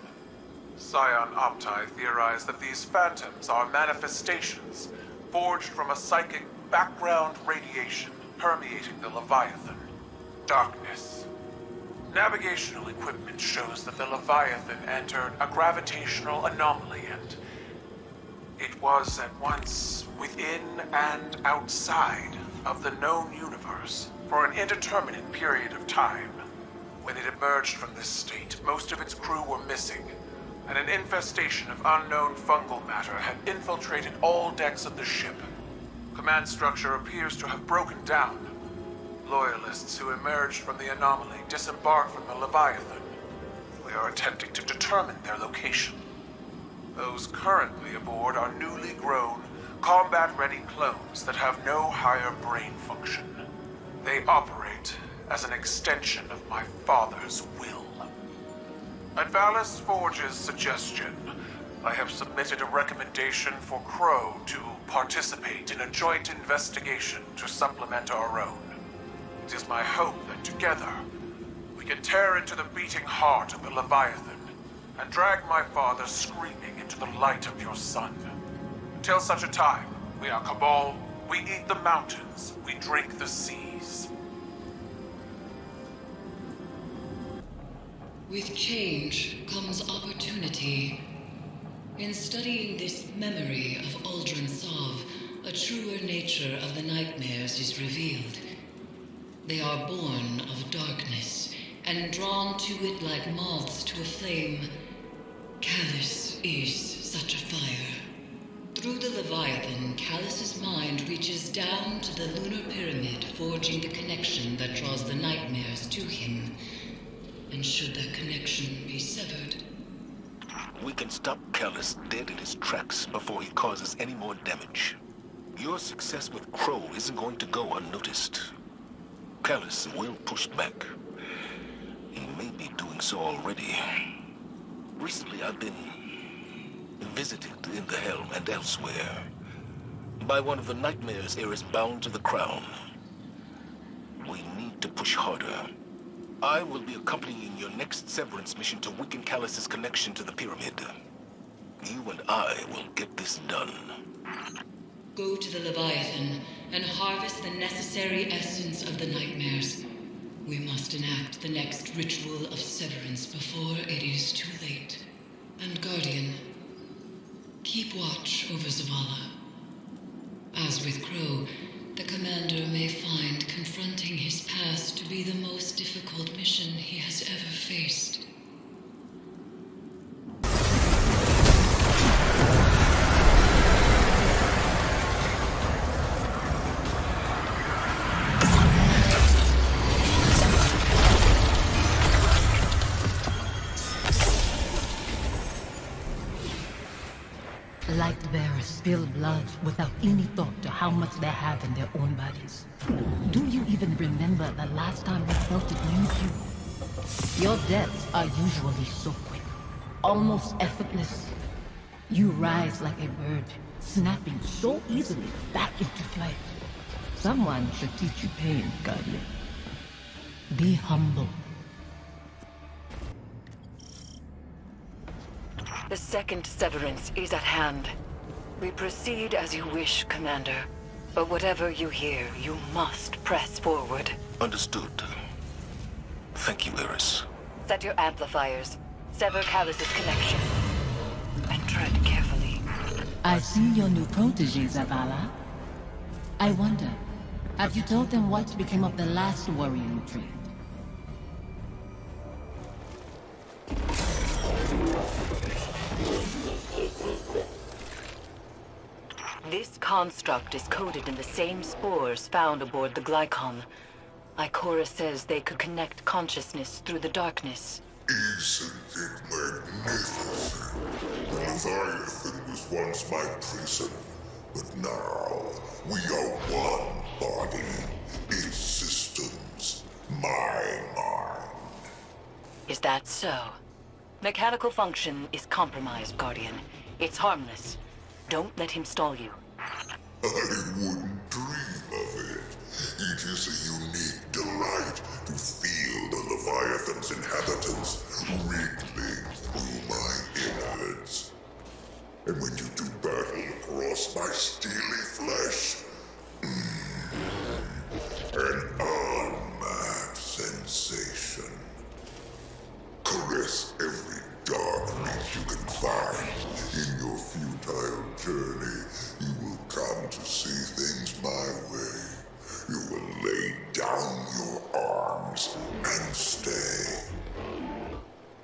Scion Opti theorize that these phantoms are manifestations forged from a psychic background radiation permeating the Leviathan. Darkness. Navigational equipment shows that the Leviathan entered a gravitational anomaly and it was at once within and outside of the known universe for an indeterminate period of time. When it emerged from this state, most of its crew were missing, and an infestation of unknown fungal matter had infiltrated all decks of the ship. Command structure appears to have broken down. Loyalists who emerged from the anomaly disembarked from the Leviathan. We are attempting to determine their location. Those currently aboard are newly grown, combat-ready clones that have no higher brain function. They operate as an extension of my father's will. At Vallis Forge's suggestion, I have submitted a recommendation for Crow to participate in a joint investigation to supplement our own. It is my hope that together, we can tear into the beating heart of the Leviathan and drag my father screaming into the light of your sun. Until such a time, we are Cabal, we eat the mountains, we drink the seas. With change comes opportunity. In studying this memory of Aldrin Sov, a truer nature of the nightmares is revealed. They are born of darkness, and drawn to it like moths to a flame. Calus is such a fire. Through the Leviathan, Calus's mind reaches down to the Lunar Pyramid, forging the connection that draws the nightmares to him. And should that connection be severed, we can stop Calus dead in his tracks before he causes any more damage. Your success with Crow isn't going to go unnoticed. Calus will push back. He may be doing so already. Recently, I've been visited in the H.E.L.M and elsewhere by one of the nightmares Eris bound to the crown. We need to push harder. I will be accompanying your next severance mission to weaken Calus's connection to the pyramid. You and I will get this done. go to the Leviathan and harvest the necessary essence of the nightmares. We must enact the next ritual of severance before it is too late. And Guardian, keep watch over Zavala. As with Crow, the Commander may find confronting his past to be the most difficult mission he has ever faced. Light-bearers spill blood without any thought to how much they have in their own bodies. Do you even remember the last time you felt it leave you? Your deaths are usually so quick, almost effortless. You rise like a bird, snapping so easily back into flight. Someone should teach you pain, Guardian. Be humble. The second severance is at hand. We proceed as you wish, Commander. But whatever you hear, you must press forward. Understood. Thank you, Eris. Set your amplifiers. Sever Calus's connection. And tread carefully. I see your new protege, Zavala. I wonder, have you told them what became of the last warrior you trained? This construct is coded in the same spores found aboard the Glycon. Ikora says they could connect consciousness through the darkness. Isn't it magnificent? The Leviathan was once my prison, but now we are one body, its systems, Is that so? Mechanical function is compromised, Guardian. It's harmless. Don't let him stall you. I wouldn't dream of it. It is a unique delight to feel the Leviathan's inhabitants wriggling through my innards. And when you do battle across my steely flesh, an unmatched sensation. Caress every dark reach you can find. In your futile journey, you will come to see things my way. You will lay down your arms and stay.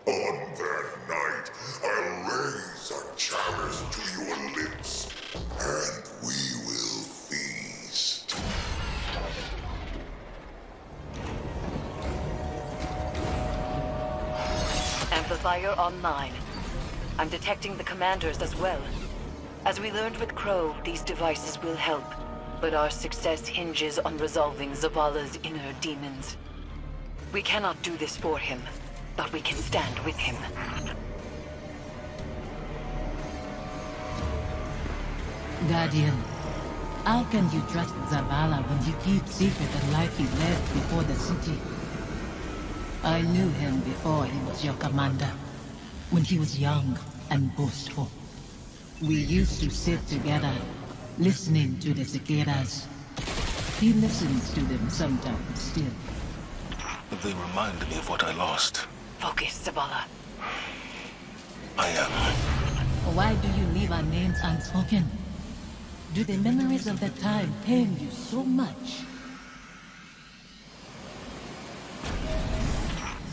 On that night, I'll raise a chalice to your lips, and we will feast. Amplifier online. I'm detecting the commanders as well. As we learned with Crow, these devices will help, but our success hinges on resolving Zavala's inner demons. We cannot do this for him, but we can stand with him. Guardian, how can you trust Zavala when you keep secret the life he led before the city? I knew him before he was your commander, when he was young and boastful. We used to sit together, listening to the cicadas. He listens to them sometimes still. They remind me of what I lost. Focus, Zavala. I am. Why do you leave our names unspoken? Do the memories of that time pain you so much?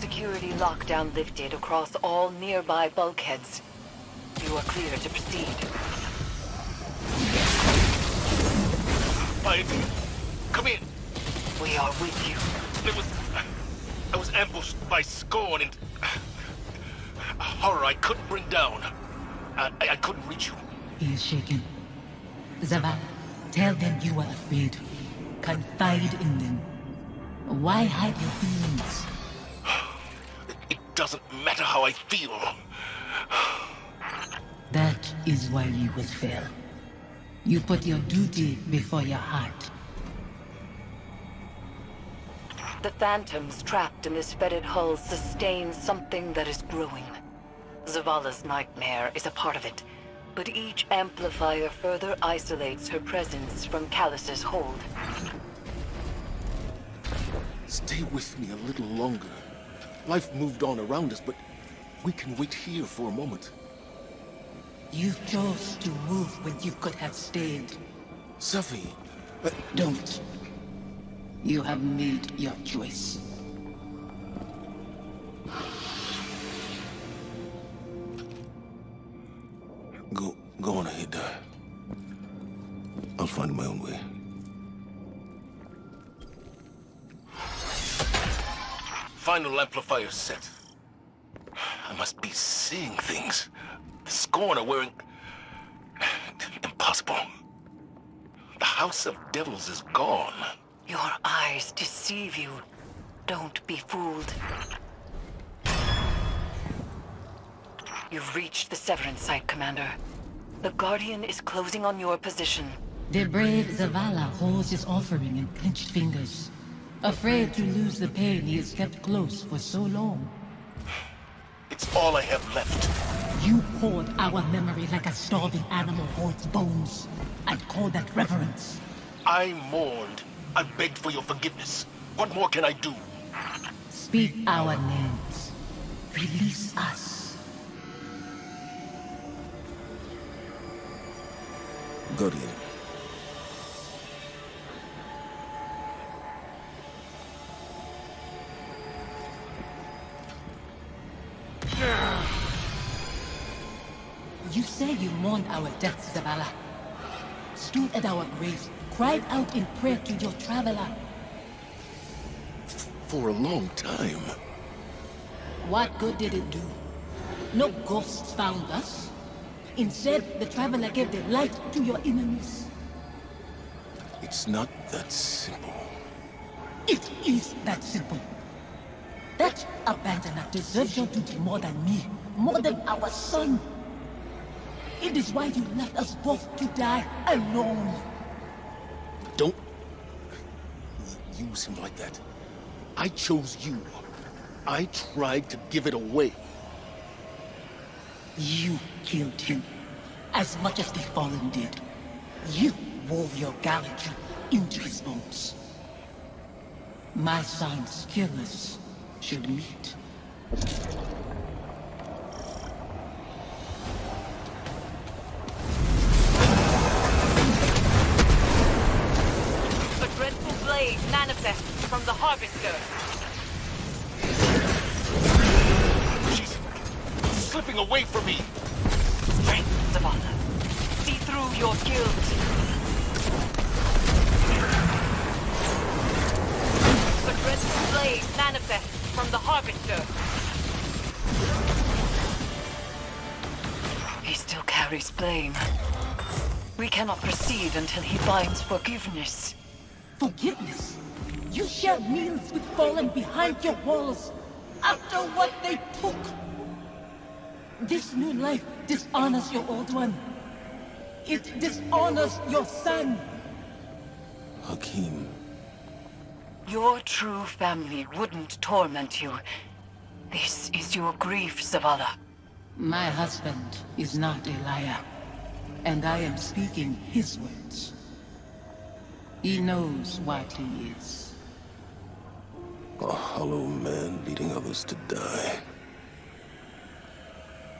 Security lockdown lifted across all nearby bulkheads. You are clear to proceed. Come in. We are with you. I was ambushed by Scorn and a horror I couldn't bring down. I couldn't reach you. He is shaken. Zavala, tell them you are afraid. Confide in them. Why hide your feelings? It doesn't matter how I feel. That is why you will fail. You put your duty before your heart. The phantoms trapped in this fetid hull sustain something that is growing. Zavala's nightmare is a part of it, but each amplifier further isolates her presence from Calus's hold. Stay with me a little longer. Life moved on around us, but we can wait here for a moment. You chose to move when you could have stayed. Safi, Don't. You have made your choice. Go on ahead. I'll find my own way. Final amplifier set. I must be seeing things. The Scorn are wearing... Impossible. The House of Devils is gone. Your eyes deceive you. Don't be fooled. You've reached the Severance site, Commander. The Guardian is closing on your position. The brave Zavala holds his offering in clenched fingers, afraid to lose the pain he has kept close for so long. It's all I have left. You hoard our memory like a starving animal hoards bones, and call that reverence. I mourned. I begged for your forgiveness. What more can I do? Speak our names. Release us. Guardian. You say you mourned our deaths, Zavala. Stood at our graves, cried out in prayer to your traveler. For a long time. What good did it do? No ghosts found us. Instead, the traveler gave the light to your enemies. It's not that simple. It is that simple. That abandoner deserves your duty more than me, more than our son. It is why you left us both to die alone. Don't use him like that. I chose you. I tried to give it away. You killed him, as much as the Fallen did. You wove your gallantry into his bones. My son's killers should meet. A dreadful blade manifests from the Harvester. She's slipping away from me. Strength, Zavala. See through your guilt. A dreadful blade manifests from the Harvester. He still carries blame. We cannot proceed until he finds forgiveness. Forgiveness? You share meals with Fallen behind your walls, after what they took. This new life dishonors your old one. It dishonors your son. Hakim. Your true family wouldn't torment you. This is your grief, Zavala. My husband is not a liar, and I am speaking his words. He knows what he is. A hollow man leading others to die.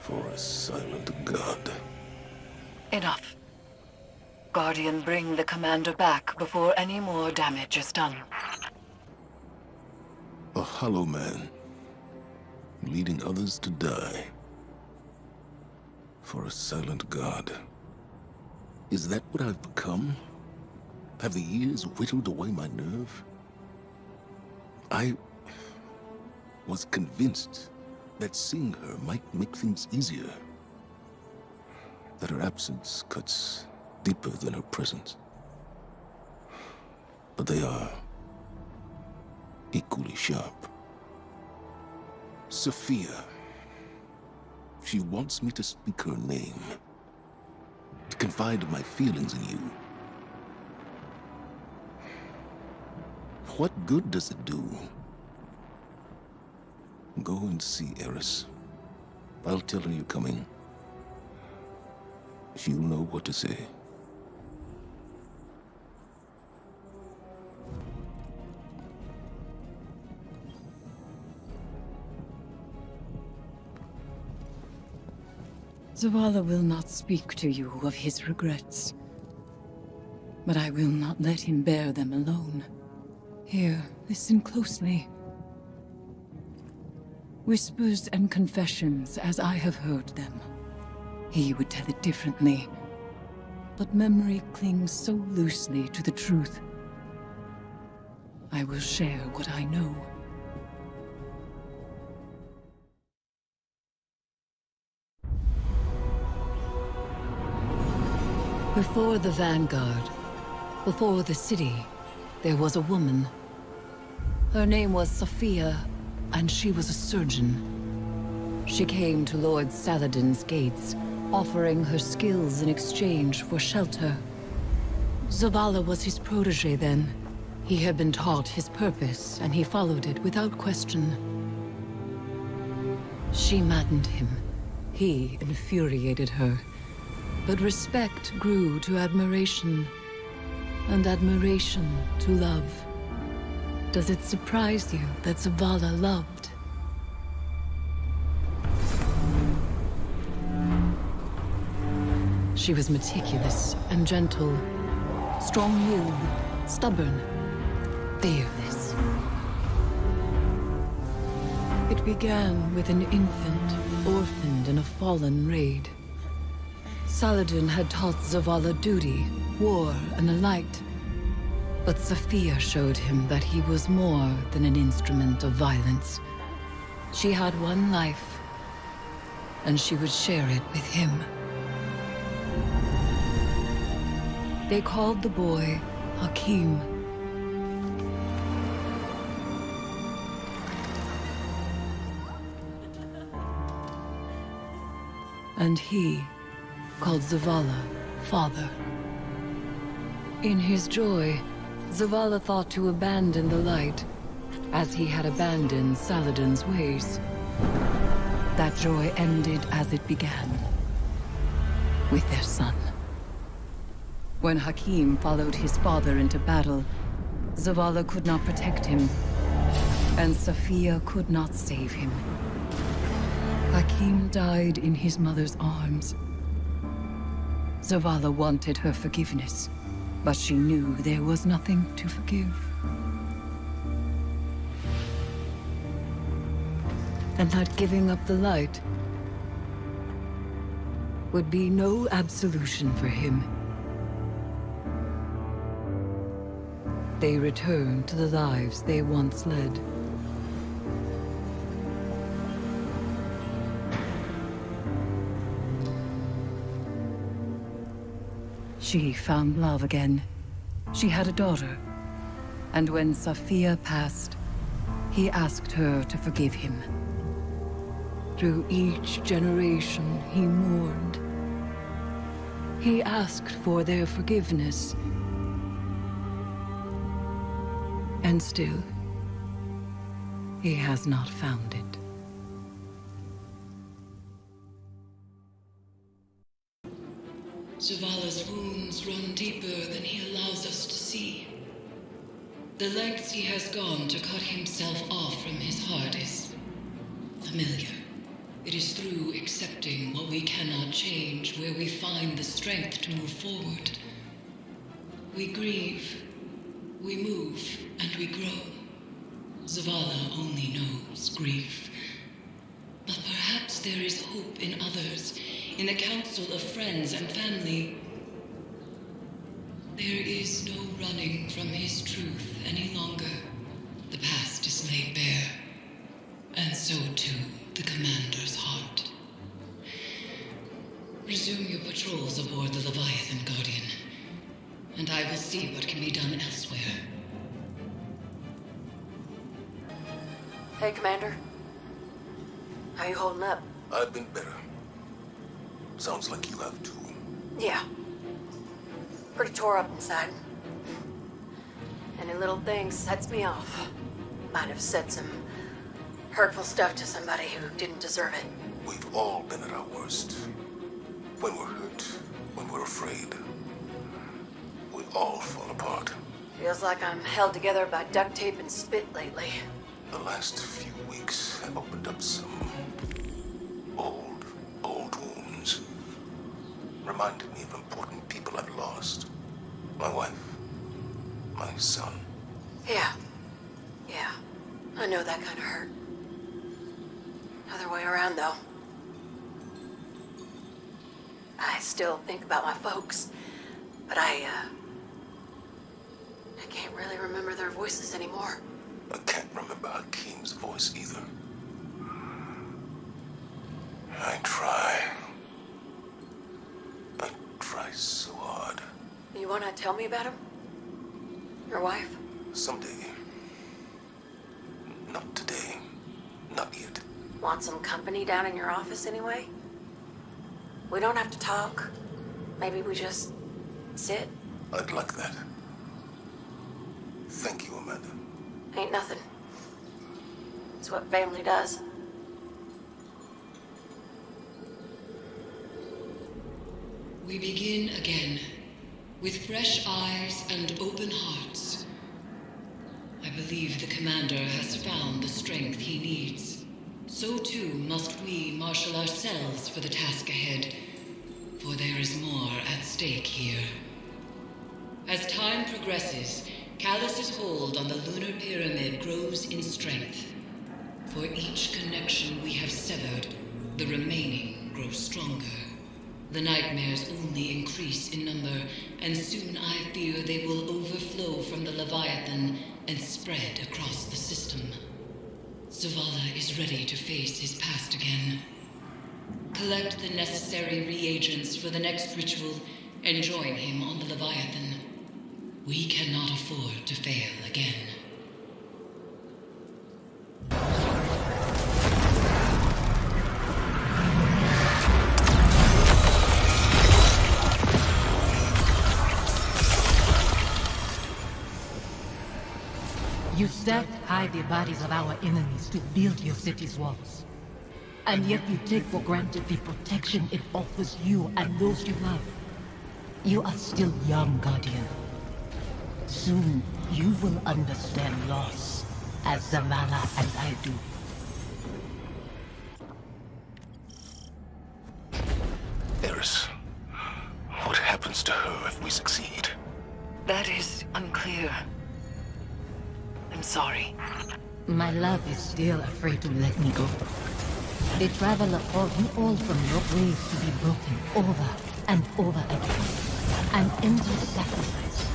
For a silent god. Enough. Guardian, bring the commander back before any more damage is done. A hollow man leading others to die. For a silent god. Is that what I've become? Have the years whittled away my nerve? I was convinced that seeing her might make things easier. That her absence cuts deeper than her presence. But they are equally sharp. Sophia. She wants me to speak her name. To confide my feelings in you. What good does it do? Go and see Eris. I'll tell her you're coming. She'll know what to say. Zavala will not speak to you of his regrets. But I will not let him bear them alone. Here, listen closely. Whispers and confessions as I have heard them. He would tell it differently. But memory clings so loosely to the truth. I will share what I know. Before the Vanguard, before the city, there was a woman. Her name was Sophia, and she was a surgeon. She came to Lord Saladin's gates, offering her skills in exchange for shelter. Zavala was his protege then. He had been taught his purpose, and he followed it without question. She maddened him. He infuriated her. But respect grew to admiration, and admiration to love. Does it surprise you that Zavala loved? She was meticulous and gentle, strong-willed, stubborn, fearless. It began with an infant, orphaned in a fallen raid. Saladin had taught Zavala duty, war, and the light. But Sophia showed him that he was more than an instrument of violence. She had one life, and she would share it with him. They called the boy Hakim. and he called Zavala father. In his joy, Zavala thought to abandon the light, as he had abandoned Saladin's ways. That joy ended as it began, with their son. When Hakim followed his father into battle, Zavala could not protect him, and Safiya could not save him. Hakim died in his mother's arms. Zavala wanted her forgiveness, but she knew there was nothing to forgive. And that giving up the light would be no absolution for him. They returned to the lives they once led. She found love again. She had a daughter. And when Safiya passed, he asked her to forgive him. Through each generation, he mourned. He asked for their forgiveness. And still, he has not found it. Zavala's wounds run deeper than he allows us to see. The lengths he has gone to cut himself off from his heart is familiar. It is through accepting what we cannot change where we find the strength to move forward. We grieve, we move, and we grow. Zavala only knows grief. But perhaps there is hope in others, in the council of friends and family. There is no running from his truth any longer. The past is laid bare, and so too the commander's heart. Resume your patrols aboard the Leviathan, Guardian, and I will see what can be done elsewhere. Hey, Commander. How you holding up? I've been better. Sounds like you have too. Yeah. Pretty tore up inside. Any little thing sets me off. Might have said some hurtful stuff to somebody who didn't deserve it. We've all been at our worst. When we're hurt, when we're afraid, we all fall apart. Feels like I'm held together by duct tape and spit lately. The last few weeks have opened up some old wounds. Reminded me of important people I've lost. My wife, my son. Yeah. I know that kind of hurt. Other way around, though. I still think about my folks, but I can't really remember their voices anymore. I can't remember Hakim's voice either. I try so hard. You want to tell me about him? Your wife? Someday. Not today. Not yet. Want some company down in your office anyway? We don't have to talk. Maybe we just sit. I'd like that. Thank you, Amanda. Ain't nothing. It's what family does. We begin again, with fresh eyes and open hearts. I believe the commander has found the strength he needs. So too must we marshal ourselves for the task ahead, for there is more at stake here. As time progresses, Calus's hold on the Lunar Pyramid grows in strength. For each connection we have severed, the remaining grows stronger. The nightmares only increase in number, and soon I fear they will overflow from the Leviathan and spread across the system. Zavala is ready to face his past again. Collect the necessary reagents for the next ritual and join him on the Leviathan. We cannot afford to fail again. You stacked high the bodies of our enemies to build your city's walls. And yet you take for granted the protection it offers you and those you love. You are still young, Guardian. Soon, you will understand loss, as Zavala and I do. Eris, what happens to her if we succeed? That is unclear. I'm sorry. My love is still afraid to let me go. The Traveler called you all from your graves to be broken over and over again. An endless sacrifice.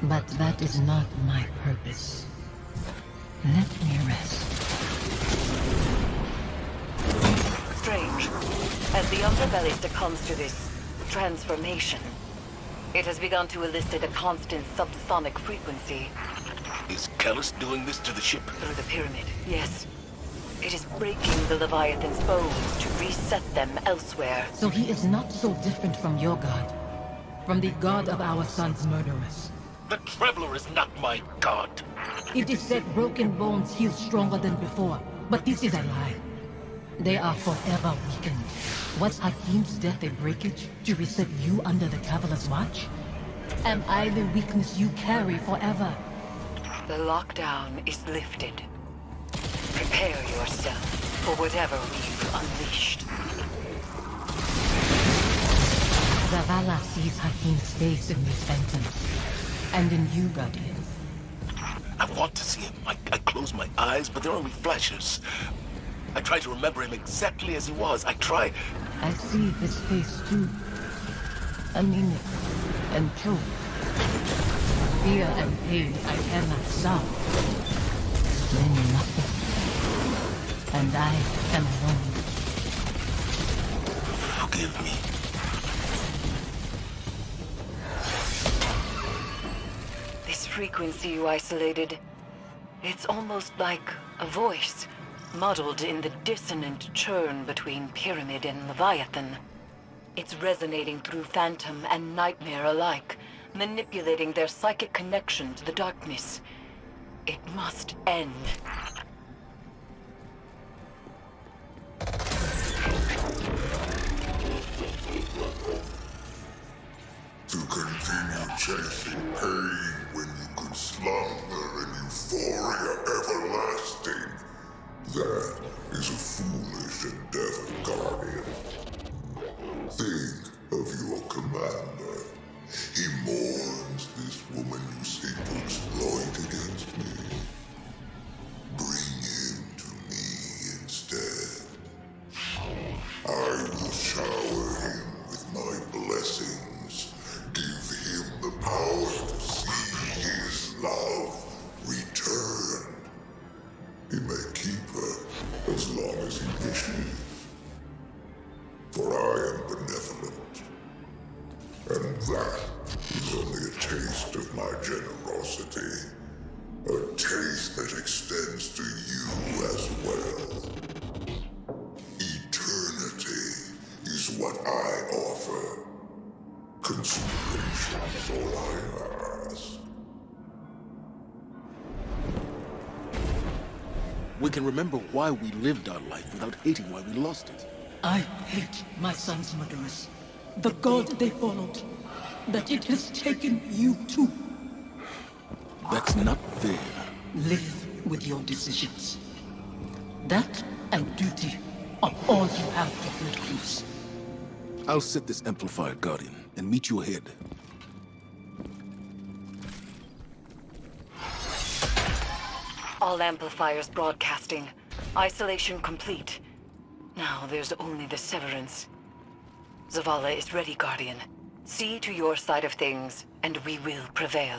But that is not my purpose. Let me rest. Strange. As the underbelly succumbs to this transformation, it has begun to elicit a constant subsonic frequency. Is Calus doing this to the ship? Through the pyramid, yes. It is breaking the Leviathan's bones to reset them elsewhere. So he is not so different from your god. From the god of our son's murderers. The Traveler is not my god. It is said broken bones heal stronger than before, but this is a lie. They are forever weakened. Was H.E.L.M's death a breakage to reset you under the Traveler's watch? Am I the weakness you carry forever? The lockdown is lifted. Prepare yourself for whatever we've unleashed. Zavala sees H.E.L.M's face in these phantoms, and in you, Guardian. I want to see him. I close my eyes, but they're only flashes. I try to remember him exactly as he was. I try. I see his face too. Anemic and choked. Fear and pain I cannot solve. Then nothing. And I am one. Forgive me. This frequency you isolated, it's almost like a voice, muddled in the dissonant churn between Pyramid and Leviathan. It's resonating through Phantom and Nightmare alike, manipulating their psychic connection to the darkness. It must end. To continue chasing pain when you could slumber in euphoria everlasting. That is a foolish endeavor, Guardian. Think of your commander. He mourns this woman you seek to exploit against me. Bring him to me instead. I will shower him with my blessings. Give him the power to see his love return. He may keep her as long as he wishes. For I am benevolent. And that is only a taste of my generosity. A taste that extends to you as well. Eternity is what I offer. Consideration is all I ask. We can remember why we lived our life without hating why we lost it. I hate my son's murderers. The god they followed. That it has taken you too. That's not fair. Live with your decisions. That and duty are all you have to hold close. I'll set this amplifier, Guardian, and meet you ahead. All amplifiers broadcasting. Isolation complete. Now there's only the severance. Zavala is ready, Guardian. See to your side of things, and we will prevail.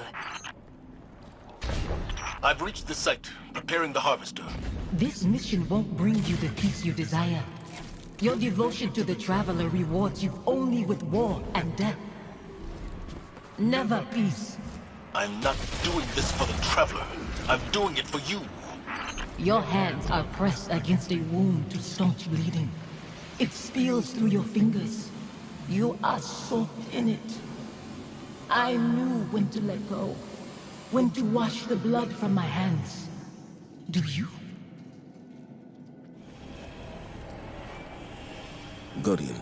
I've reached the site, preparing the harvester. This mission won't bring you the peace you desire. Your devotion to the Traveler rewards you only with war and death. Never peace. I'm not doing this for the Traveler. I'm doing it for you. Your hands are pressed against a wound to staunch bleeding. It spills through your fingers. You are soaked in it. I knew when to let go. when to wash the blood from my hands. Do you? Guardian.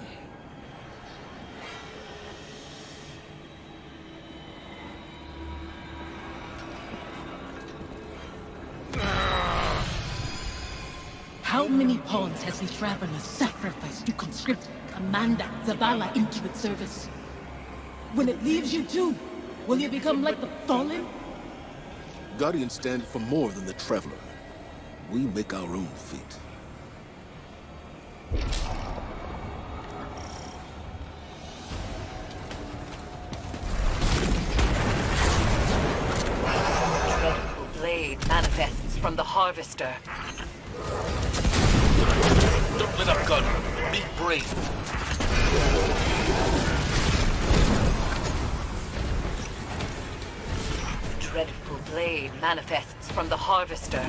How many pawns has the Traveler sacrificed to conscript Commander Zavala into its service? When it leaves you too, will you become like the Fallen? Guardians stand for more than the Traveler. We make our own fate. Dreadful blade manifests from the Harvester. Don't let up, gun. Be brave. Dreadful blade manifests from the Harvester.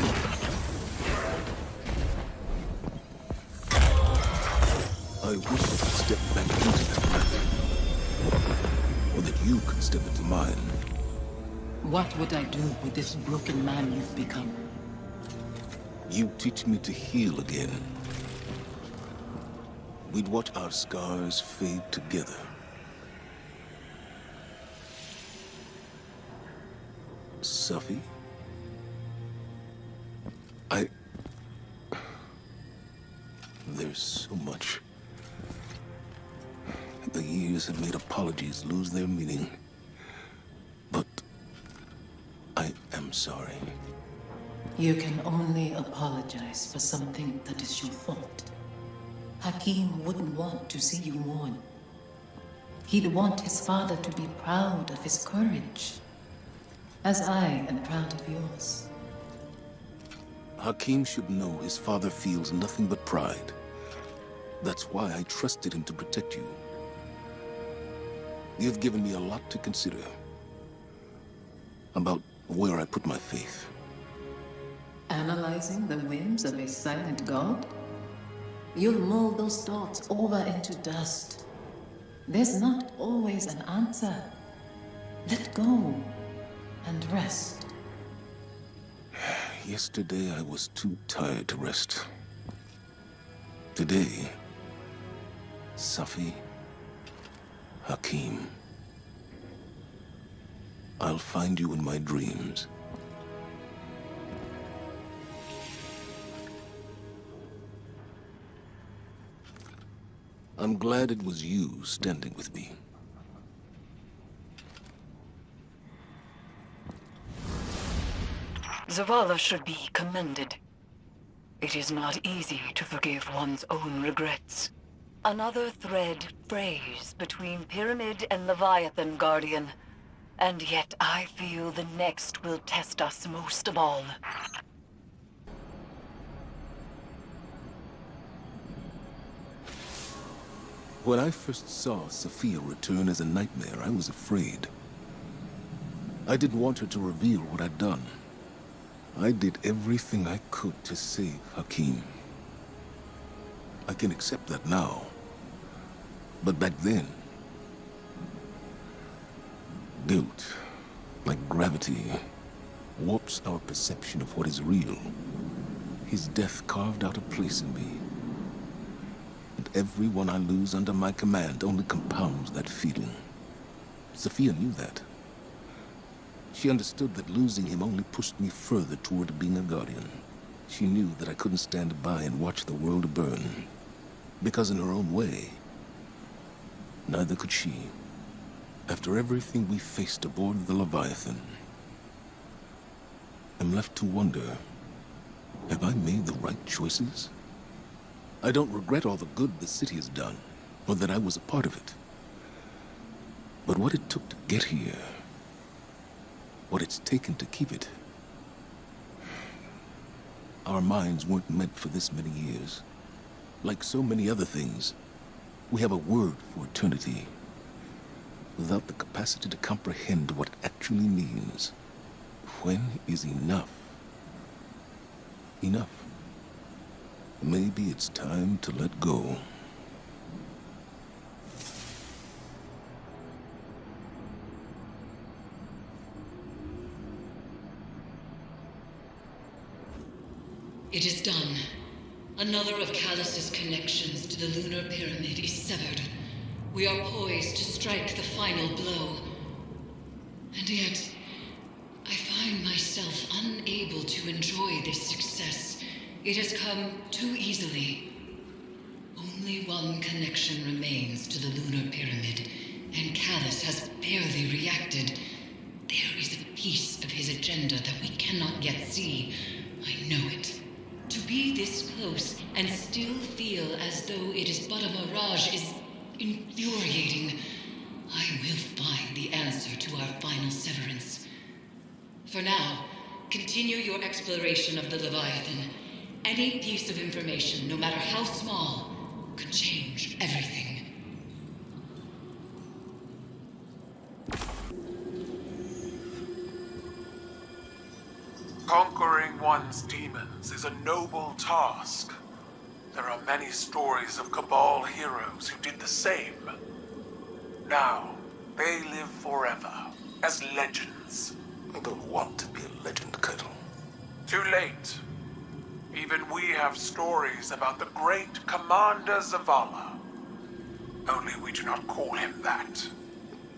I wish I could step back into that path. Or that you could step into mine. What would I do with this broken man you've become? You teach me to heal again. We'd watch our scars fade together. Suffy? There's so much. The years have made apologies lose their meaning. But I am sorry. You can only apologize for something that is your fault. Hakim wouldn't want to see you mourn. He'd want his father to be proud of his courage, as I am proud of yours. Hakim should know his father feels nothing but pride. That's why I trusted him to protect you. You've given me a lot to consider about where I put my faith. Analyzing the whims of a silent god? You'll mold those thoughts over into dust. There's not always an answer. Let go and rest. Yesterday I was too tired to rest. Today, Safi, Hakim, I'll find you in my dreams. I'm glad it was you standing with me. Zavala should be commended. It is not easy to forgive one's own regrets. Another thread frays between Pyramid and Leviathan, Guardian. And yet I feel the next will test us most of all. When I first saw Sophia return as a nightmare, I was afraid. I didn't want her to reveal what I'd done. I did everything I could to save Hakim. I can accept that now. But back then, guilt, like gravity, warps our perception of what is real. His death carved out a place in me. And everyone I lose under my command only compounds that feeling. Sophia knew that. She understood that losing him only pushed me further toward being a guardian. She knew that I couldn't stand by and watch the world burn. Because in her own way, neither could she. After everything we faced aboard the Leviathan, I'm left to wonder, have I made the right choices? I don't regret all the good the city has done, or that I was a part of it. But what it took to get here, what it's taken to keep it. Our minds weren't meant for this many years. Like so many other things, we have a word for eternity, without the capacity to comprehend what it actually means. When is enough? Enough. Maybe it's time to let go. It is done. Another of Calus's connections to the Lunar Pyramid is severed. We are poised to strike the final blow. And yet, I find myself unable to enjoy this success. It has come too easily. Only one connection remains to the Lunar Pyramid, and Calus has barely reacted. There is a piece of his agenda that we cannot yet see. I know it. To be this close and still feel as though it is but a mirage is infuriating. I will find the answer to our final severance. For now, continue your exploration of the Leviathan. Any piece of information, no matter how small, could change everything. Conquering one's demons is a noble task. There are many stories of Cabal heroes who did the same. Now, they live forever, as legends. I don't want to be a legend, Caiatl. Too late. Even we have stories about the great Commander Zavala. Only we do not call him that.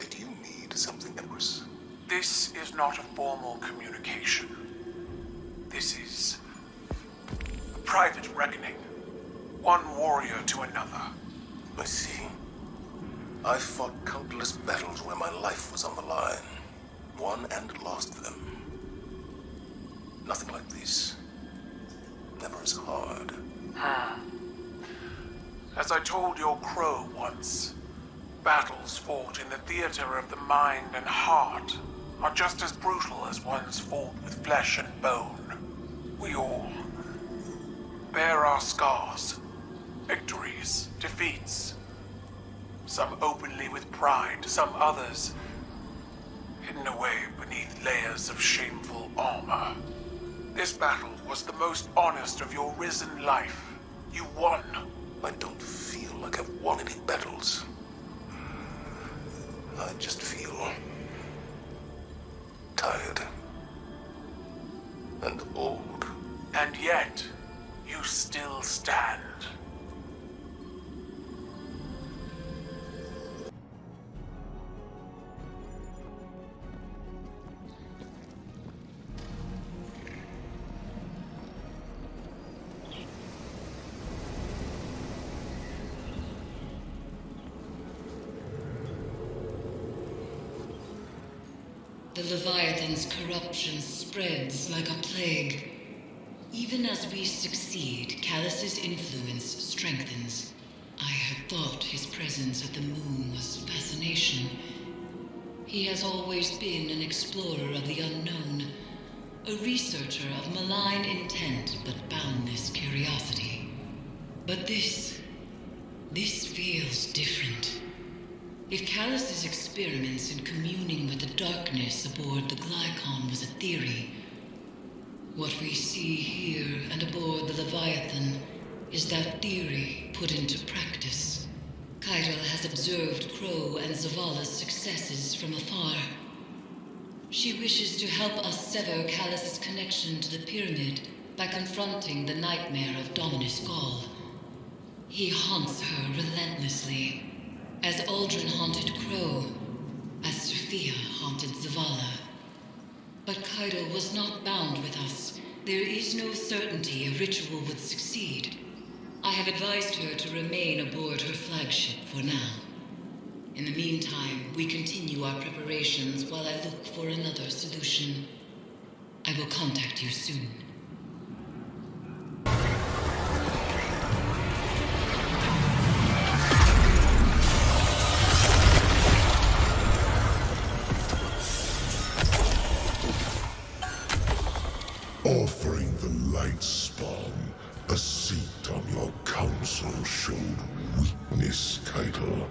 Did you need something, Empress? This is not a formal communication. This is a private reckoning. One warrior to another. I see. I fought countless battles where my life was on the line. Won and lost them. Nothing like this. Never as hard. As I told your crow once, battles fought in the theater of the mind and heart are just as brutal as ones fought with flesh and bone. We all bear our scars, victories, defeats. Some openly with pride, some others hidden away beneath layers of shameful armor. This battle was the most honest of your risen life. You won. I don't feel like I've won any battles. I just feel tired and old. And yet, you still stand. The Leviathan's corruption spreads like a plague. Even as we succeed, Calus's influence strengthens. I had thought his presence at the moon was fascination. He has always been an explorer of the unknown, a researcher of malign intent but boundless curiosity. But this feels different. If Calus's experiments in communing with the darkness aboard the Glykon was a theory, what we see here and aboard the Leviathan is that theory put into practice. Caiatl has observed Crow and Zavala's successes from afar. She wishes to help us sever Calus's connection to the pyramid by confronting the nightmare of Dominus Gaul. He haunts her relentlessly, as Aldrin haunted Crow, as Sophia haunted Zavala. But Caiatl was not bound with us. There is no certainty a ritual would succeed. I have advised her to remain aboard her flagship for now. In the meantime, we continue our preparations while I look for another solution. I will contact you soon. Offering the light spawn a seat on your council showed weakness, Caiatl.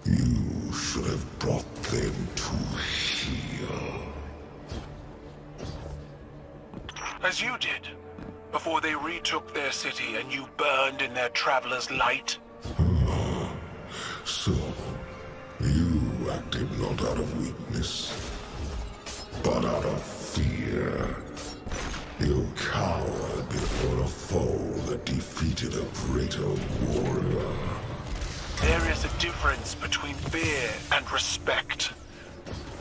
You should have brought them to heel. As you did, before they retook their city and you burned in their traveler's light. So, you acted not out of weakness, but out of fear. You cowed defeated a greater warrior. There is a difference between fear and respect.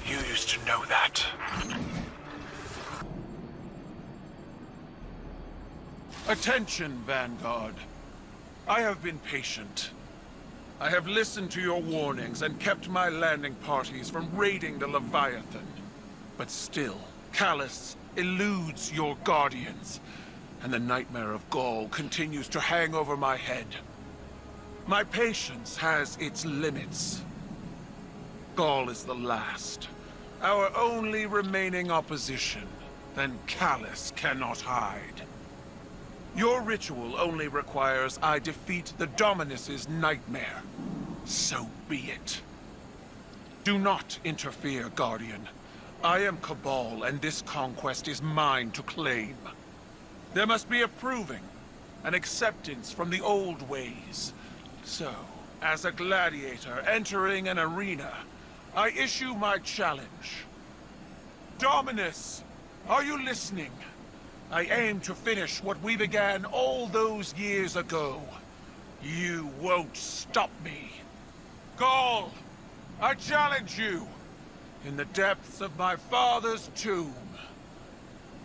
You used to know that. Attention, Vanguard. I have been patient. I have listened to your warnings and kept my landing parties from raiding the Leviathan. But still, Calus eludes your guardians, and the nightmare of Gaul continues to hang over my head. My patience has its limits. Gaul is the last, our only remaining opposition. Then Calus cannot hide. Your ritual only requires I defeat the Dominus's nightmare. So be it. Do not interfere, Guardian. I am Cabal, and this conquest is mine to claim. There must be a proving, an acceptance from the old ways. So, as a gladiator entering an arena, I issue my challenge. Dominus, are you listening? I aim to finish what we began all those years ago. You won't stop me. Gaul, I challenge you. In the depths of my father's tomb,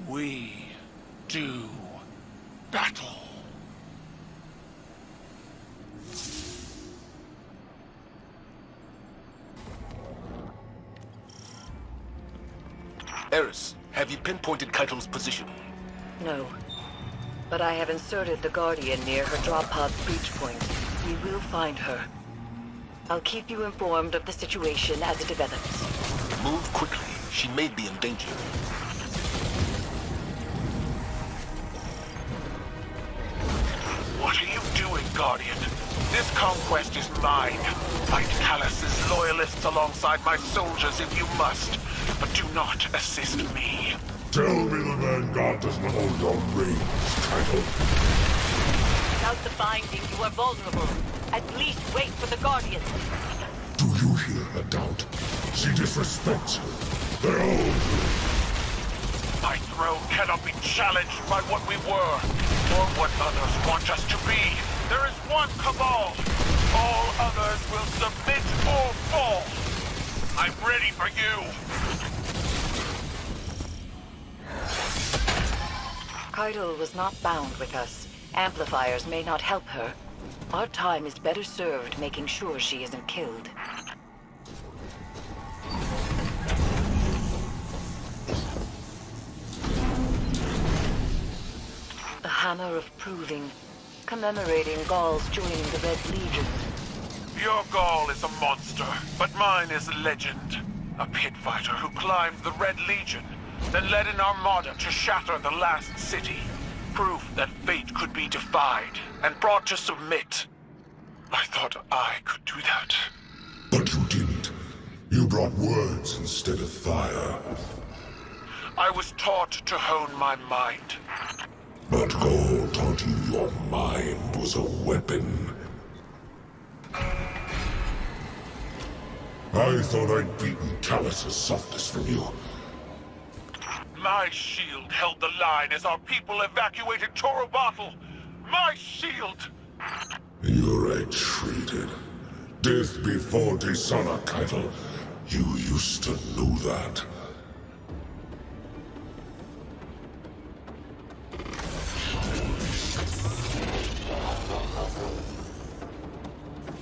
we do battle. Eris, have you pinpointed Caiatl's position? No. But I have inserted the Guardian near her drop pod's breach point. We will find her. I'll keep you informed of the situation as it develops. Move quickly. She may be in danger. What are you doing, Guardian? This conquest is mine. Fight Calus's loyalists alongside my soldiers if you must, but do not assist me. Tell me the Vanguard does not hold your range, Caiatl. Without the binding, you are vulnerable. At least wait for the Guardian. Do you hear her doubt? She disrespects you. They all do. My throne cannot be challenged by what we were, or what others want us to be. There is one Cabal. All others will submit or fall. I'm ready for you. Caiatl was not bound with us. Amplifiers may not help her. Our time is better served making sure she isn't killed. The Hammer of Proving, commemorating Gaul's joining the Red Legion. Your Gaul is a monster, but mine is a legend. A pit fighter who climbed the Red Legion, then led an armada to shatter the last city. Proof that fate could be defied and brought to submit. I thought I could do that. But you didn't. You brought words instead of fire. I was taught to hone my mind. But Gaul taught you your mind was a weapon. I thought I'd beaten Calus's softness from you. My shield held the line as our people evacuated Torobatl. My shield! You retreated. Death before dishonor, Caiatl. You used to know that.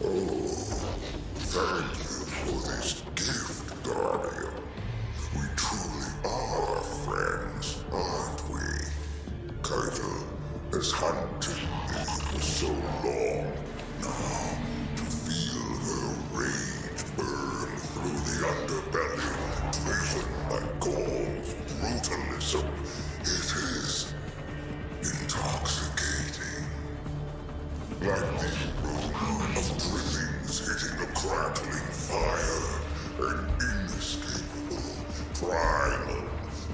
Oh, thank you for this gift, Guardian. We truly are friends, aren't we? Caiatl has hunted me for so long. Now, to feel her rage burn through the underbelly, driven by Gaul's brutalism, it is intoxicating. Like the aroma of drippings hitting a crackling fire, an inescapable, primal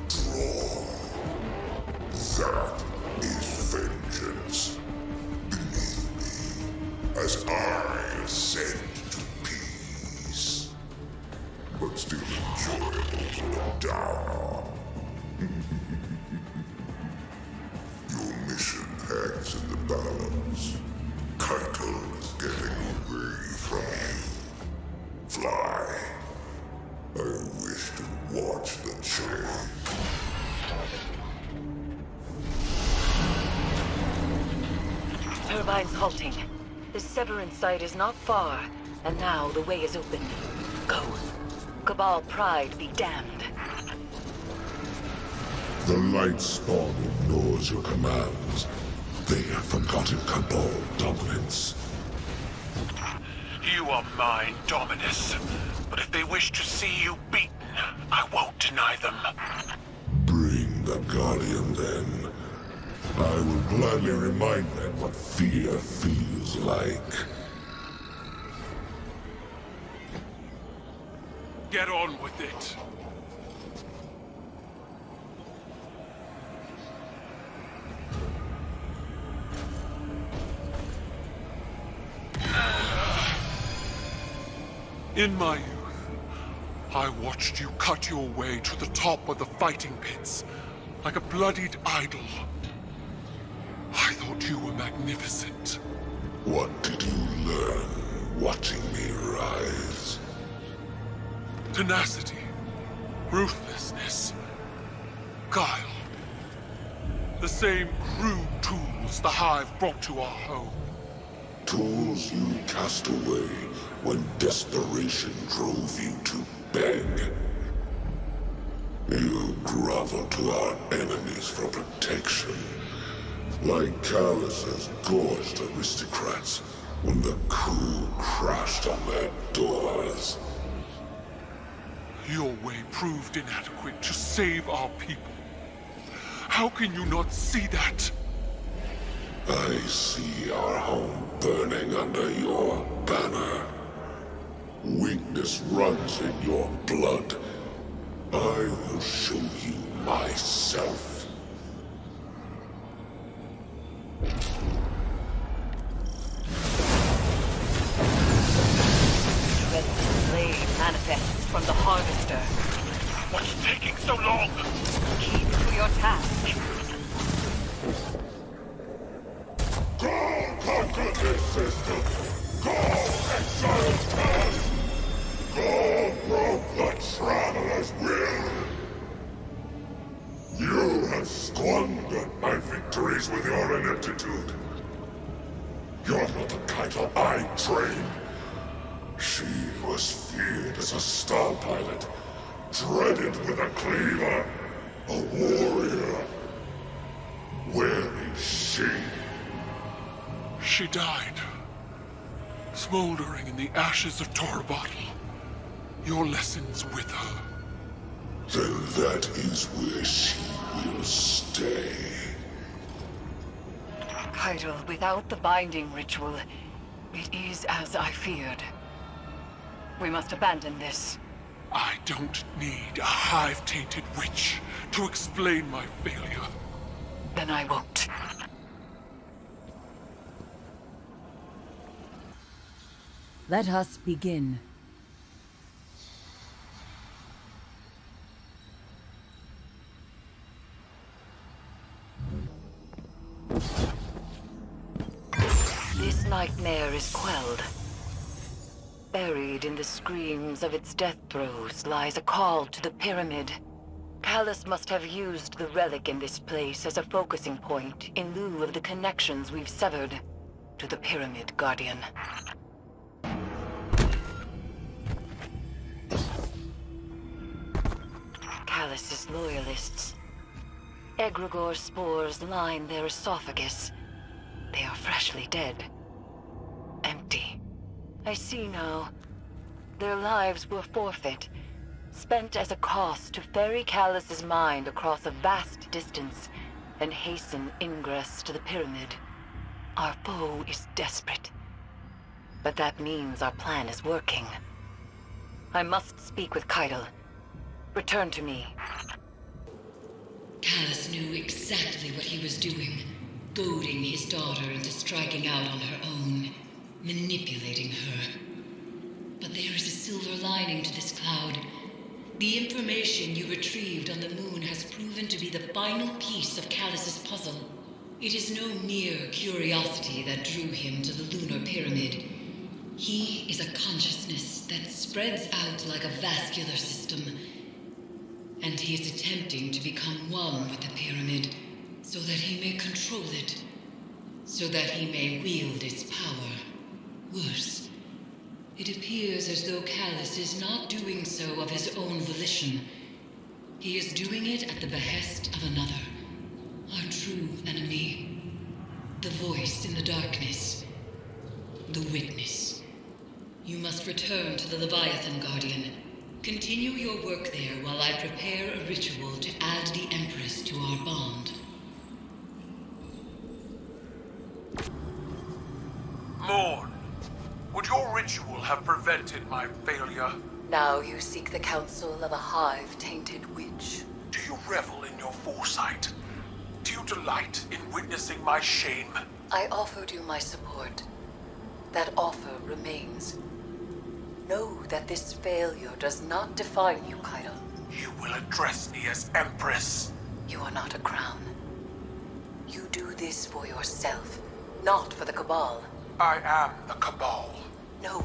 draw. That is vengeance. Beneath me, as I ascend to peace. But still enjoyable to look down on. Your mission hangs in the balance. Turbines halting. The Sever in sight is not far, and now the way is open. Go. Cabal pride be damned. The light spawn ignores your commands. They have forgotten Cabal dominance. You are mine, Dominus. But if they wish to see you beaten, I won't deny them. Bring the Guardian then. I will gladly remind them what fear feels like. Get on with it. In my youth, I watched you cut your way to the top of the fighting pits, like a bloodied idol. I thought you were magnificent. What did you learn watching me rise? Tenacity, ruthlessness, guile. The same crude tools the Hive brought to our home. Tools you cast away when desperation drove you to beg. You grovel to our enemies for protection, like Calus's gorged aristocrats when the coup crashed on their doors. Your way proved inadequate to save our people. How can you not see that? I see our home burning under your banner. Weakness runs in your blood. I will show you myself. Red blade manifests from the Harvester. What's taking so long? Keep to your task. Go conquer this system! Go exile Calus! Go broke the Traveler's will! You have squandered my victories with your ineptitude. You're not the Caiatl I trained. She was feared as a star pilot, dreaded with a cleaver, a warrior. Where is she? She died, smoldering in the ashes of Torobatl. Your lessons with her. Then that is where she will stay. Caiatl, without the binding ritual, it is as I feared. We must abandon this. I don't need a hive-tainted witch to explain my failure. Then I won't. Let us begin. This nightmare is quelled. Buried in the screams of its death throes lies a call to the pyramid. Calus must have used the relic in this place as a focusing point in lieu of the connections we've severed to the Pyramid Guardian. Calus's loyalists. Egregore spores line their esophagus. They are freshly dead. Empty. I see now. Their lives were forfeit, spent as a cost to ferry Calus's mind across a vast distance and hasten ingress to the pyramid. Our foe is desperate. But that means our plan is working. I must speak with Caiatl. Return to me. Calus knew exactly what he was doing, goading his daughter into striking out on her own, manipulating her. But there is a silver lining to this cloud. The information you retrieved on the moon has proven to be the final piece of Calus's puzzle. It is no mere curiosity that drew him to the Lunar Pyramid. He is a consciousness that spreads out like a vascular system. and he is attempting to become one with the pyramid so that he may control it, so that he may wield its power. Worse, it appears as though Calus is not doing so of his own volition. He is doing it at the behest of another, our true enemy. The voice in the darkness. The witness. You must return to the Leviathan, Guardian. Continue your work there while I prepare a ritual to add the Empress to our bond. Morn, would your ritual have prevented my failure? Now you seek the counsel of a hive-tainted witch. Do you revel in your foresight? Do you delight in witnessing my shame? I offered you my support. That offer remains. Know that this failure does not define you, Caiatl. You will address me as Empress. You are not a crown. You do this for yourself, not for the Cabal. I am the Cabal. No,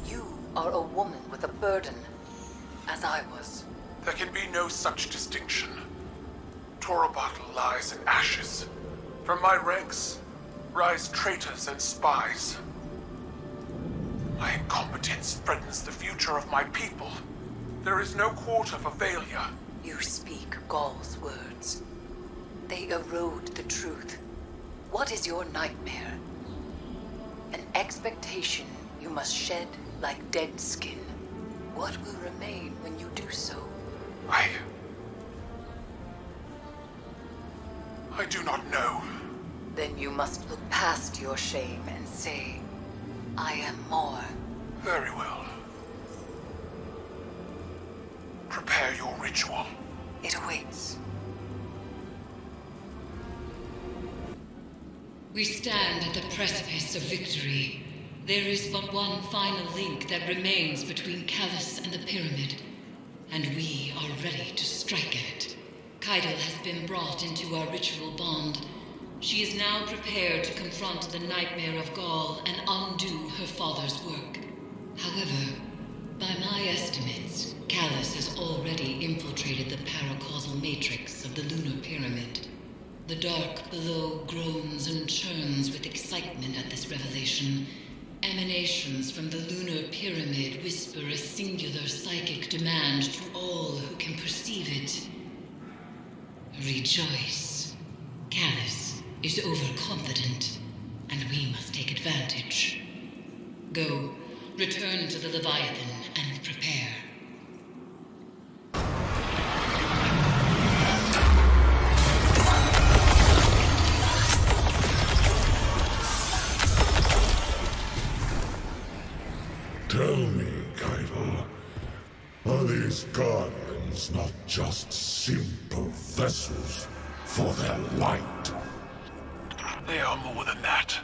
you are a woman with a burden, as I was. There can be no such distinction. Torobatl lies in ashes. From my ranks rise traitors and spies. My incompetence threatens the future of my people. There is no quarter for failure. You speak Gaul's words. They erode the truth. What is your nightmare? An expectation you must shed like dead skin. What will remain when you do so? I do not know. Then you must look past your shame and say, I am more. Very well. Prepare your ritual. It awaits. We stand at the precipice of victory. There is but one final link that remains between Calus and the pyramid, and we are ready to strike at it. Caiatl has been brought into our ritual bond. She is now prepared to confront the nightmare of Gaul and undo her father's work. However, by my estimates, Calus has already infiltrated the paracausal matrix of the Lunar Pyramid. The dark below groans and churns with excitement at this revelation. Emanations from the Lunar Pyramid whisper a singular psychic demand to all who can perceive it. Rejoice. Calus is overconfident, and we must take advantage. Go, return to the Leviathan and prepare. Tell me, Caiatl, are these guardians not just simple vessels for their light? They are more than that.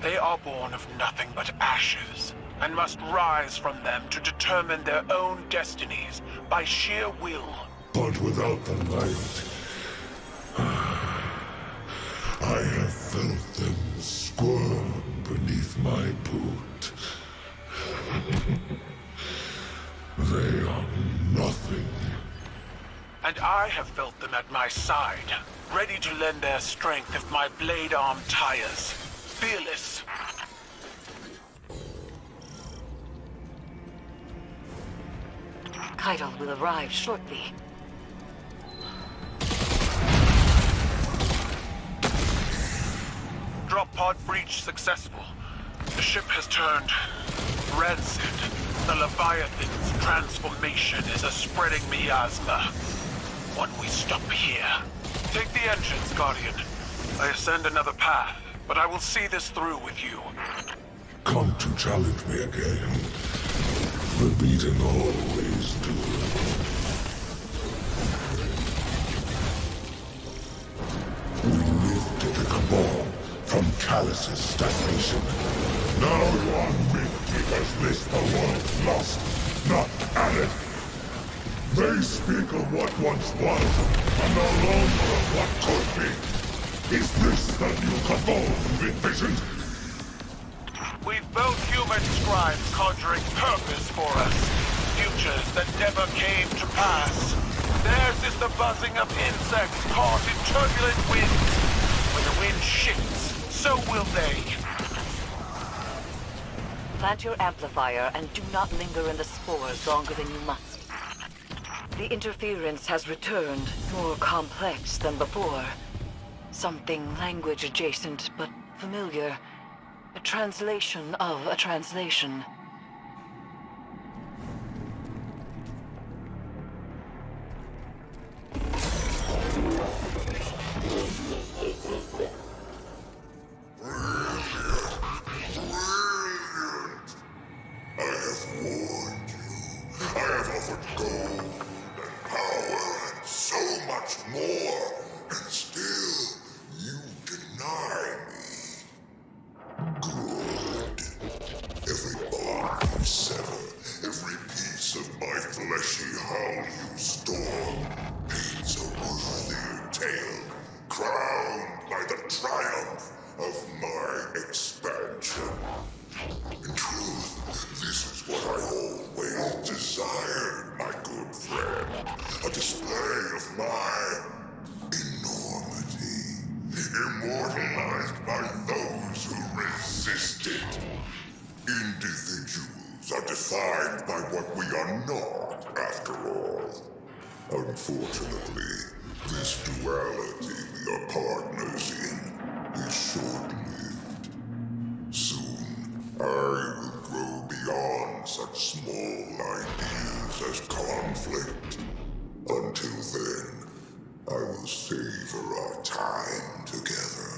They are born of nothing but ashes, and must rise from them to determine their own destinies by sheer will. But without the light, I have felt them squirm beneath my boot. They are nothing. And I have felt them at my side, ready to lend their strength if my blade arm tires. Fearless. Caiatl will arrive shortly. Drop pod breach successful. The ship has turned rancid. The Leviathan's transformation is a spreading miasma. When we stop here. Take the engines, Guardian. I ascend another path, but I will see this through with you. Come to challenge me again. The beaten always do. We lifted the Cabal from Calus's stagnation. Now your midkeepers list the world lost, not added. They speak of what once was, and no longer of what could be. Is this the new Cabal you've envisioned? We've both human scribes conjuring purpose for us. futures that never came to pass. Theirs is the buzzing of insects caught in turbulent winds. When the wind shifts, so will they. Plant your amplifier and do not linger in the spores longer than you must. The interference has returned, more complex than before. Something language adjacent, but familiar. A translation of a translation. Unfortunately, this duality we are partners in is short-lived. Soon, I will grow beyond such small ideas as conflict. Until then, I will savor our time together.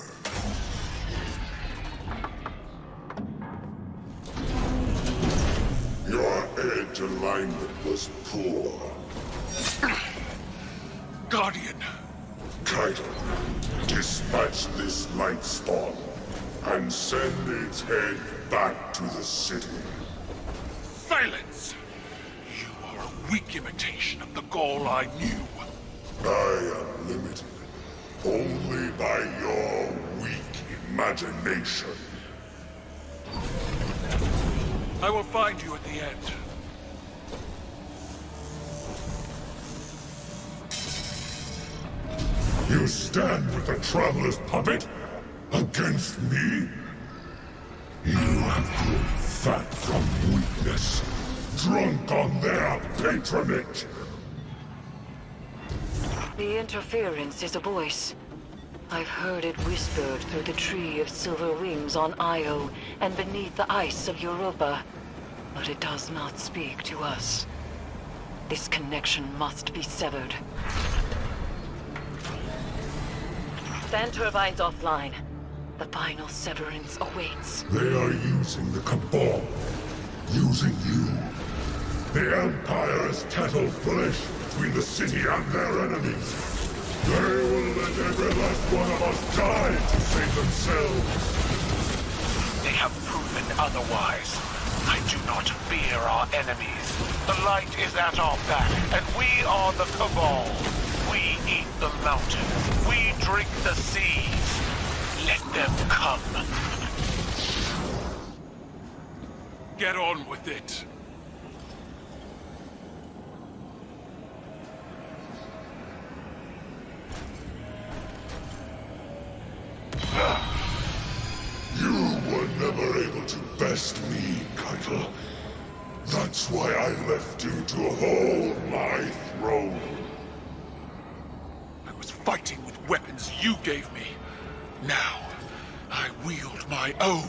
Your edge alignment was poor. Guardian! Caiatl, dispatch this light spawn and send its head back to the city. Silence! You are a weak imitation of the Gaul I knew. I am limited only by your weak imagination. I will find you at the end. You stand with the Traveler's puppet against me? You have grown fat from weakness, drunk on their patronage. The interference is a voice. I've heard it whispered through the tree of silver wings on Io and beneath the ice of Europa. But it does not speak to us. This connection must be severed. Stand turbines offline. The final severance awaits. They are using the Cabal. Using you. The Empire is cattle flesh between the city and their enemies. They will let every last one of us die to save themselves. They have proven otherwise. I do not fear our enemies. The light is at our back, and we are the Cabal. We eat the mountain. We drink the seas. Let them come. Get on with it. You were never able to best me, Caiatl. That's why I left you to hold my throne. I was fighting with weapons you gave me. Now, I wield my own.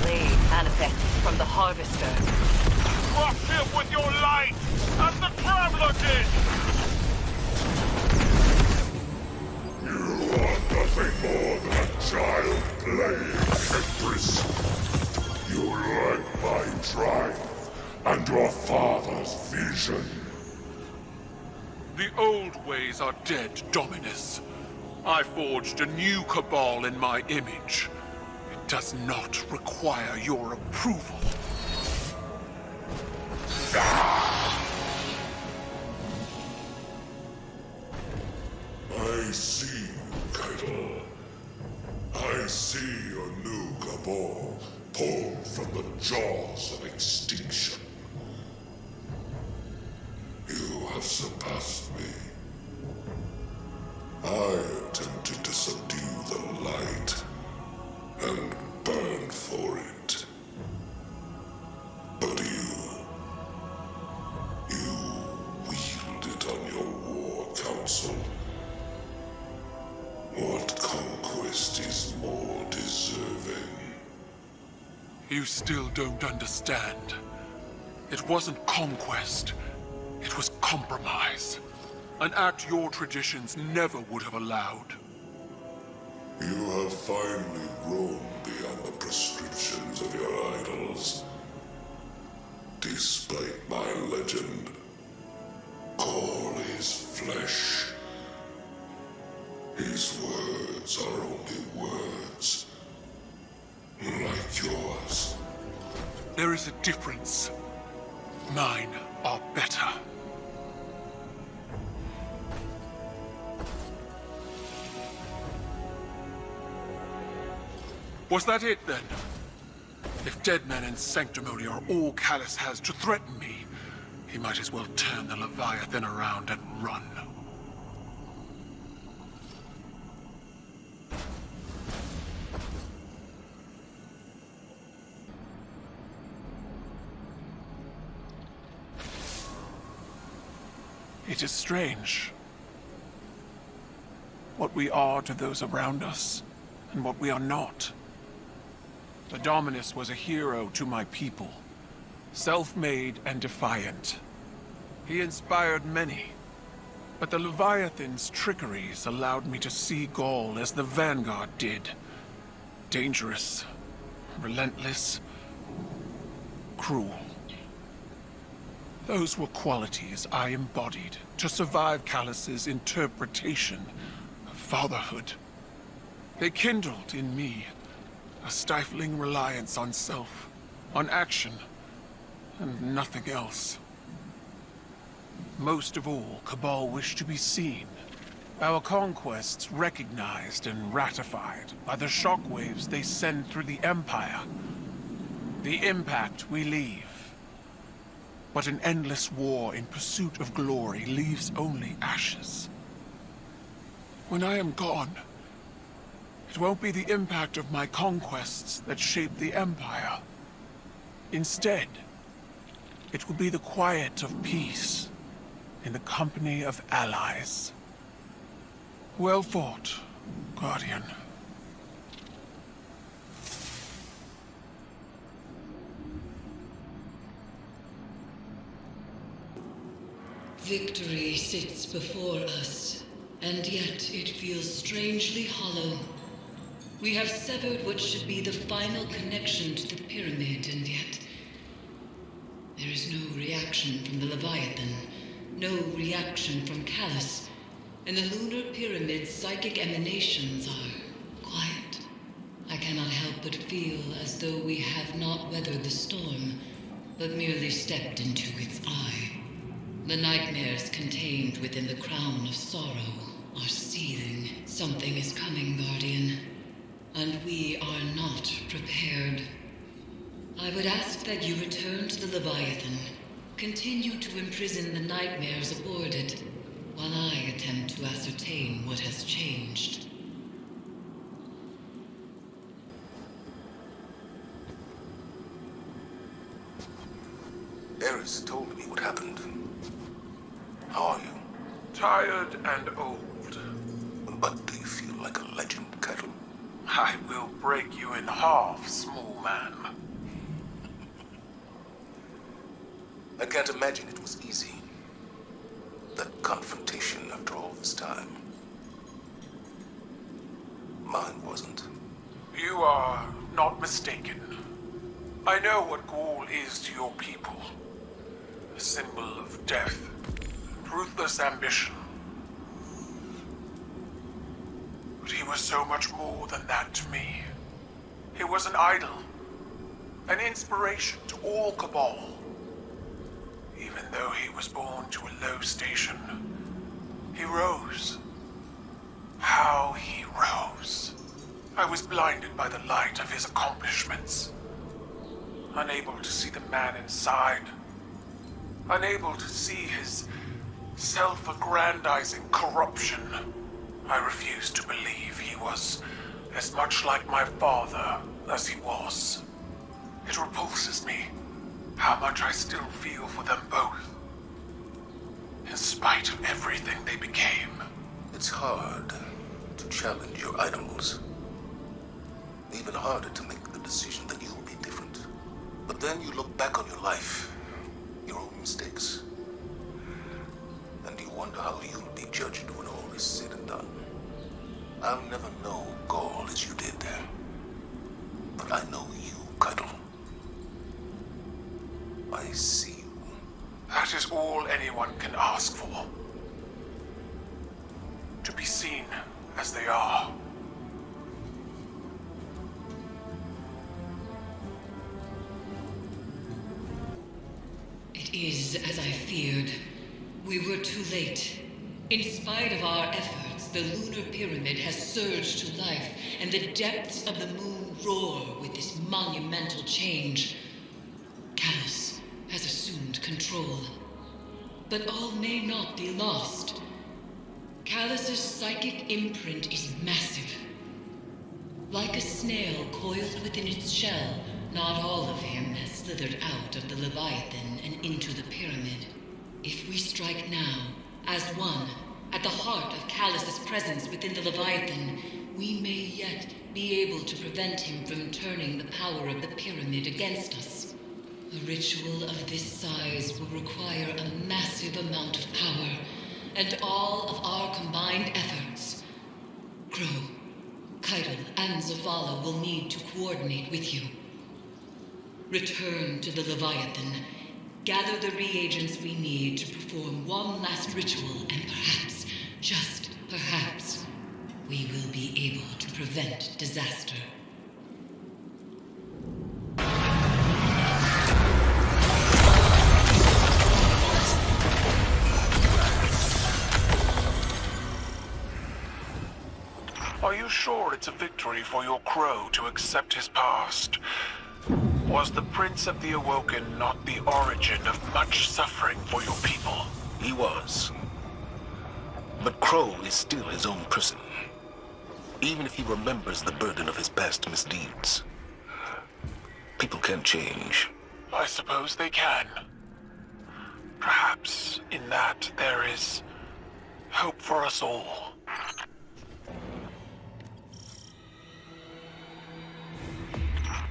Blade manifests from the Harvester. Crush him with your light, as the Traveler did! You are nothing more than a child playing, Empress. You lack my drive and your father's vision. The old ways are dead, Dominus. I forged a new Cabal in my image. It does not require your approval. I see you, Caiatl. I see your new cabal pulled from the jaws of extinction. You have surpassed me. I attempted to subdue the light and burn for it. But you wield it on your war council. What conquest is more deserving? You still don't understand. It wasn't conquest. It was compromise. An act your traditions never would have allowed. You have finally grown beyond the prescriptions of your idols. Despite my legend, Call is flesh. His words are only words. Like yours. There is a difference. Mine are better. Was that it, then? If dead men and sanctimony are all Calus has to threaten me, he might as well turn the Leviathan around and run. It is strange. What we are to those around us, and what we are not. The Dominus was a hero to my people, self-made and defiant. He inspired many, but the Leviathan's trickeries allowed me to see Gaul as the Vanguard did. Dangerous, relentless, cruel. Those were qualities I embodied to survive Calus's interpretation of fatherhood. They kindled in me a stifling reliance on self, on action, and nothing else. Most of all, Cabal wished to be seen. Our conquests recognized and ratified by the shockwaves they send through the Empire. The impact we leave. But an endless war in pursuit of glory leaves only ashes. When I am gone, it won't be the impact of my conquests that shape the Empire. Instead, it will be the quiet of peace in the company of allies. Well fought, Guardian. Victory sits before us, and yet it feels strangely hollow. We have severed what should be the final connection to the pyramid, and yet there is no reaction from the Leviathan, no reaction from Calus, and the Lunar Pyramid's psychic emanations are quiet. I cannot help but feel as though we have not weathered the storm, but merely stepped into its eye. The nightmares contained within the crown of sorrow are seething. Something is coming, Guardian, and we are not prepared. I would ask that you return to the Leviathan, continue to imprison the nightmares aboard it, while I attempt to ascertain what has changed. Eris told me what happened. How are you? Tired and old. But do you feel like a legend, Caiatl? I will break you in half, small man. I can't imagine it was easy. That confrontation after all this time. Mine wasn't. You are not mistaken. I know what Gaul is to your people. A symbol of death, ruthless ambition. But he was so much more than that to me. He was an idol, an inspiration to all Cabal. Even though he was born to a low station, he rose, How he rose. I was blinded by the light of his accomplishments. Unable to see the man inside. Unable to see his self-aggrandizing corruption. I refused to believe he was as much like my father as he was. It repulses me how much I still feel for them both. In spite of everything they became. It's hard to challenge your idols. Even harder to make the decision that you will be different. But then you look back on your life, your own mistakes, and you wonder how you'll be judged when all is said and done. I'll never know Gaul as you did, but I know you, Caiatl. I see you. That is all anyone can ask for. To be seen as they are. It is as I feared. We were too late. In spite of our efforts, the Lunar Pyramid has surged to life, and the depths of the moon roar with this monumental change. Calus has assumed control. But all may not be lost. Calus's psychic imprint is massive. Like a snail coiled within its shell, not all of him has slithered out of the Leviathan and into the pyramid. If we strike now, as one, at the heart of Calus's presence within the Leviathan, we may yet be able to prevent him from turning the power of the pyramid against us. A ritual of this size will require a massive amount of power, and all of our combined efforts. Crow, Caiatl, and Zavala will need to coordinate with you. Return to the Leviathan. Gather the reagents we need to perform one last ritual, and perhaps, just perhaps, we will be able to prevent disaster. Are you sure it's a victory for your crow to accept his past? Was the Prince of the Awoken not the origin of much suffering for your people? He was. But Crow is still his own person. Even if he remembers the burden of his past misdeeds. People can change. I suppose they can. Perhaps in that there is hope for us all.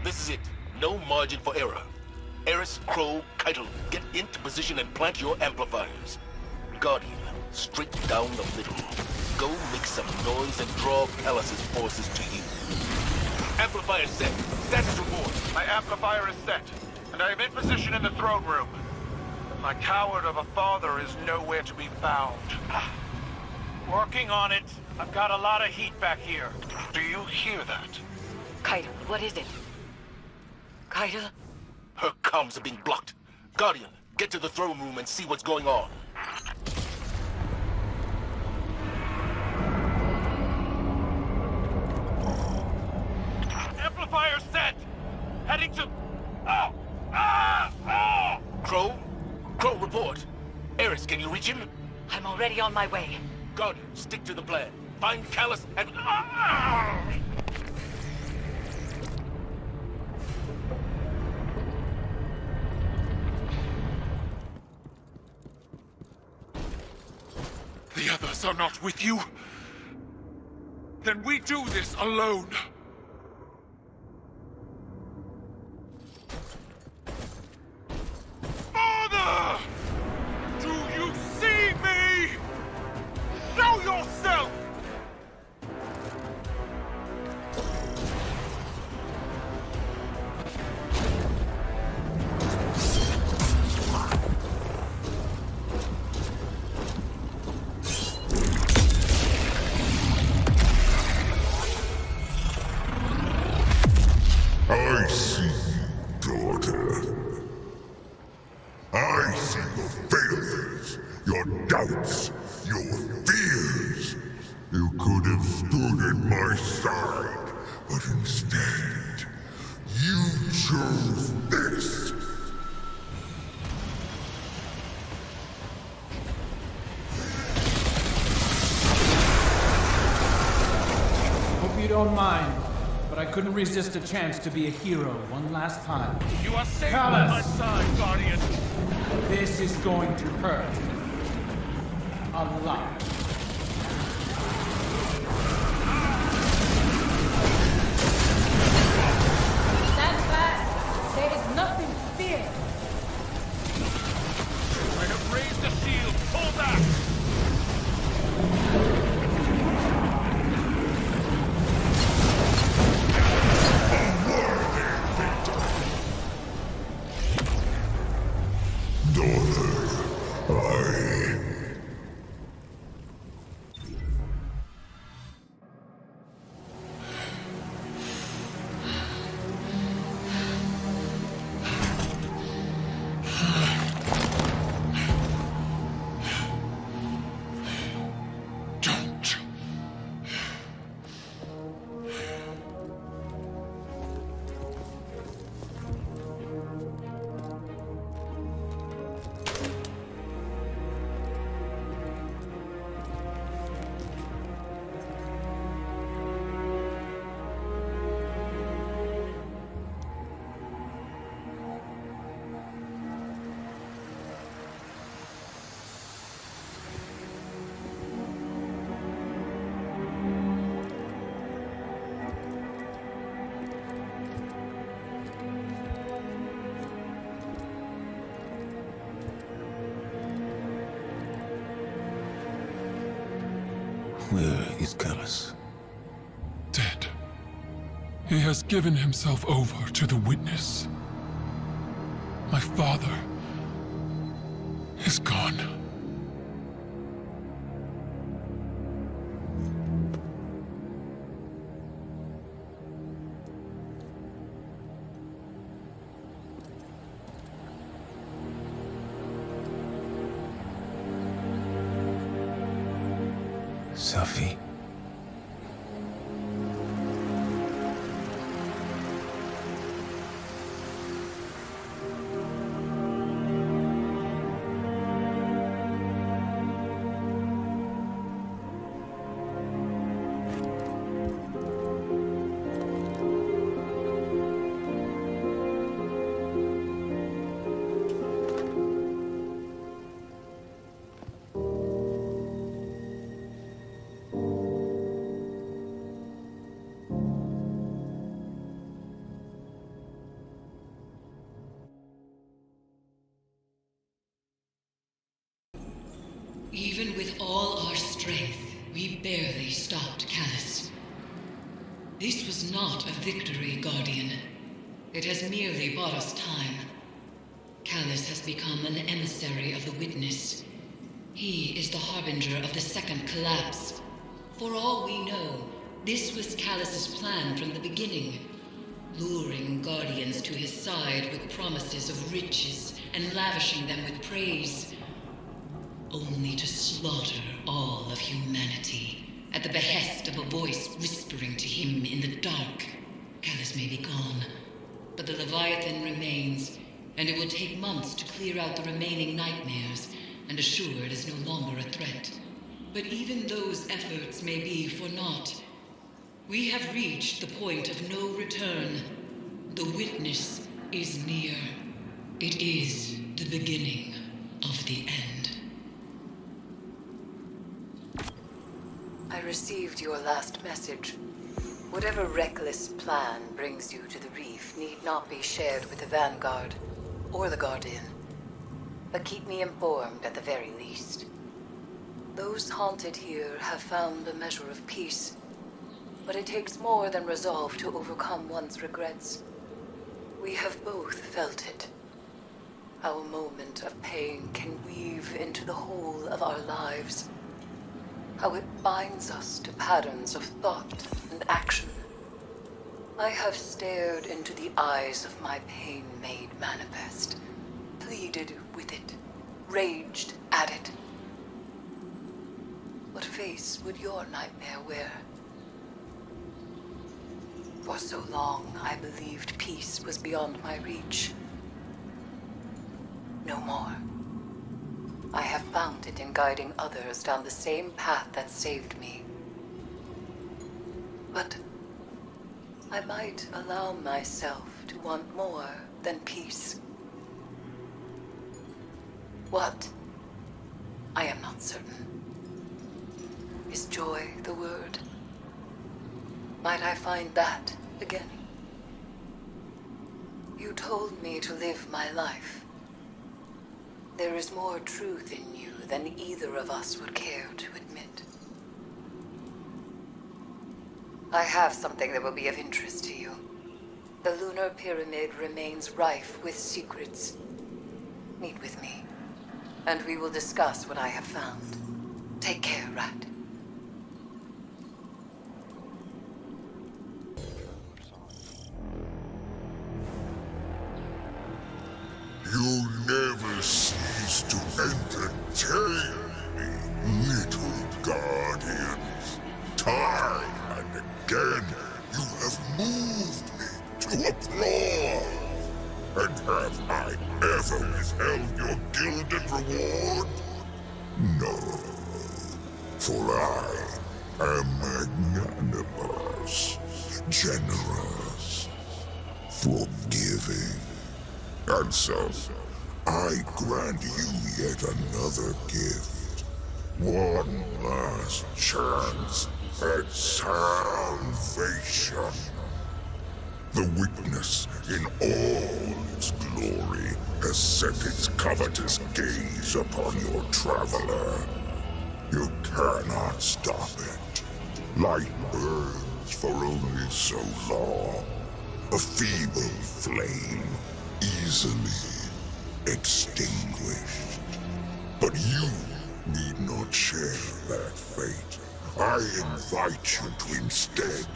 This is it. No margin for error. Eris, Crow, Caiatl, get into position and plant your amplifiers. Guardian, straight down the middle. Go make some noise and draw Calus's forces to you. Amplifier set. Status report. My amplifier is set, and I am in position in the throne room. My coward of a father is nowhere to be found. Working on it. I've got a lot of heat back here. Do you hear that? Caiatl, what is it? Caiatl? Her comms are being blocked. Guardian, get to the throne room and see what's going on. Amplifier set! Heading to... Crow? Crow, report. Eris, can you reach him? I'm already on my way. Guardian, stick to the plan. Find Calus and... The others are not with you? Then we do this alone. Father! Do you see me? Show yourself! I see you, daughter. I see your failures, your doubts, your fears. You could have at my side, but instead, you chose this. Hope you don't mind, but I couldn't resist a chance to be a hero one last time. You are safe on my Calus! side, Guardian. This is going to hurt. A lot. Stand fast. There is nothing to fear. I have raised a shield. Pull back. Where is Calus? Dead. He has given himself over to the Witness. My father is gone. Safi. Even with all our strength, we barely stopped Calus. This was not a victory, Guardian. It has merely bought us time. Calus has become an emissary of the Witness. He is the harbinger of the second collapse. For all we know, this was Calus's plan from the beginning. Luring Guardians to his side with promises of riches and lavishing them with praise. Only to slaughter all of humanity at the behest of a voice whispering to him in the dark. Calus may be gone, but the Leviathan remains, and it will take months to clear out the remaining nightmares and assure it is no longer a threat. But even those efforts may be for naught. We have reached the point of no return. The Witness is near. It is the beginning of the end. I received your last message. Whatever reckless plan brings you to the reef need not be shared with the Vanguard or the Guardian. But keep me informed at the very least. Those haunted here have found a measure of peace, but it takes more than resolve to overcome one's regrets. We have both felt it. Our moment of pain can weave into the whole of our lives. How it binds us to patterns of thought and action. I have stared into the eyes of my pain made manifest, pleaded with it, raged at it. What face would your nightmare wear? For so long, I believed peace was beyond my reach. No more. I have found it in guiding others down the same path that saved me. But I might allow myself to want more than peace. What? I am not certain. Is joy the word? Might I find that again? You told me to live my life. There is more truth in you than either of us would care to admit. I have something that will be of interest to you. The Lunar Pyramid remains rife with secrets. Meet with me, and we will discuss what I have found. Take care, Rat. You never cease to entertain me, little guardians. Time and again, you have moved me to applause. And have I ever withheld your gilded reward? No, for I am magnanimous, generous, forgiving. And so, I grant you yet another gift. One last chance at salvation. The witness in all its glory has set its covetous gaze upon your traveler. You cannot stop it. Light burns for only so long. A feeble flame, easily extinguished. But you need not share that fate. I invite you to instead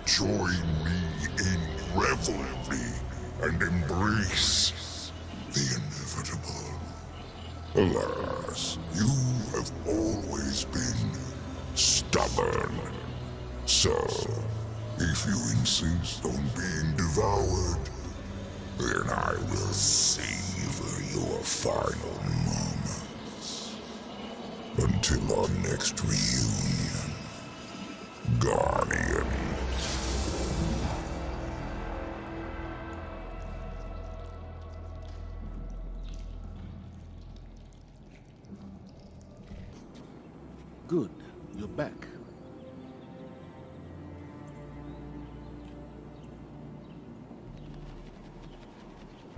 join me in revelry and embrace the inevitable. Alas, you have always been stubborn. So, if you insist on being devoured, then I will savor your final moments. Until our next reunion, Guardian. Good, you're back.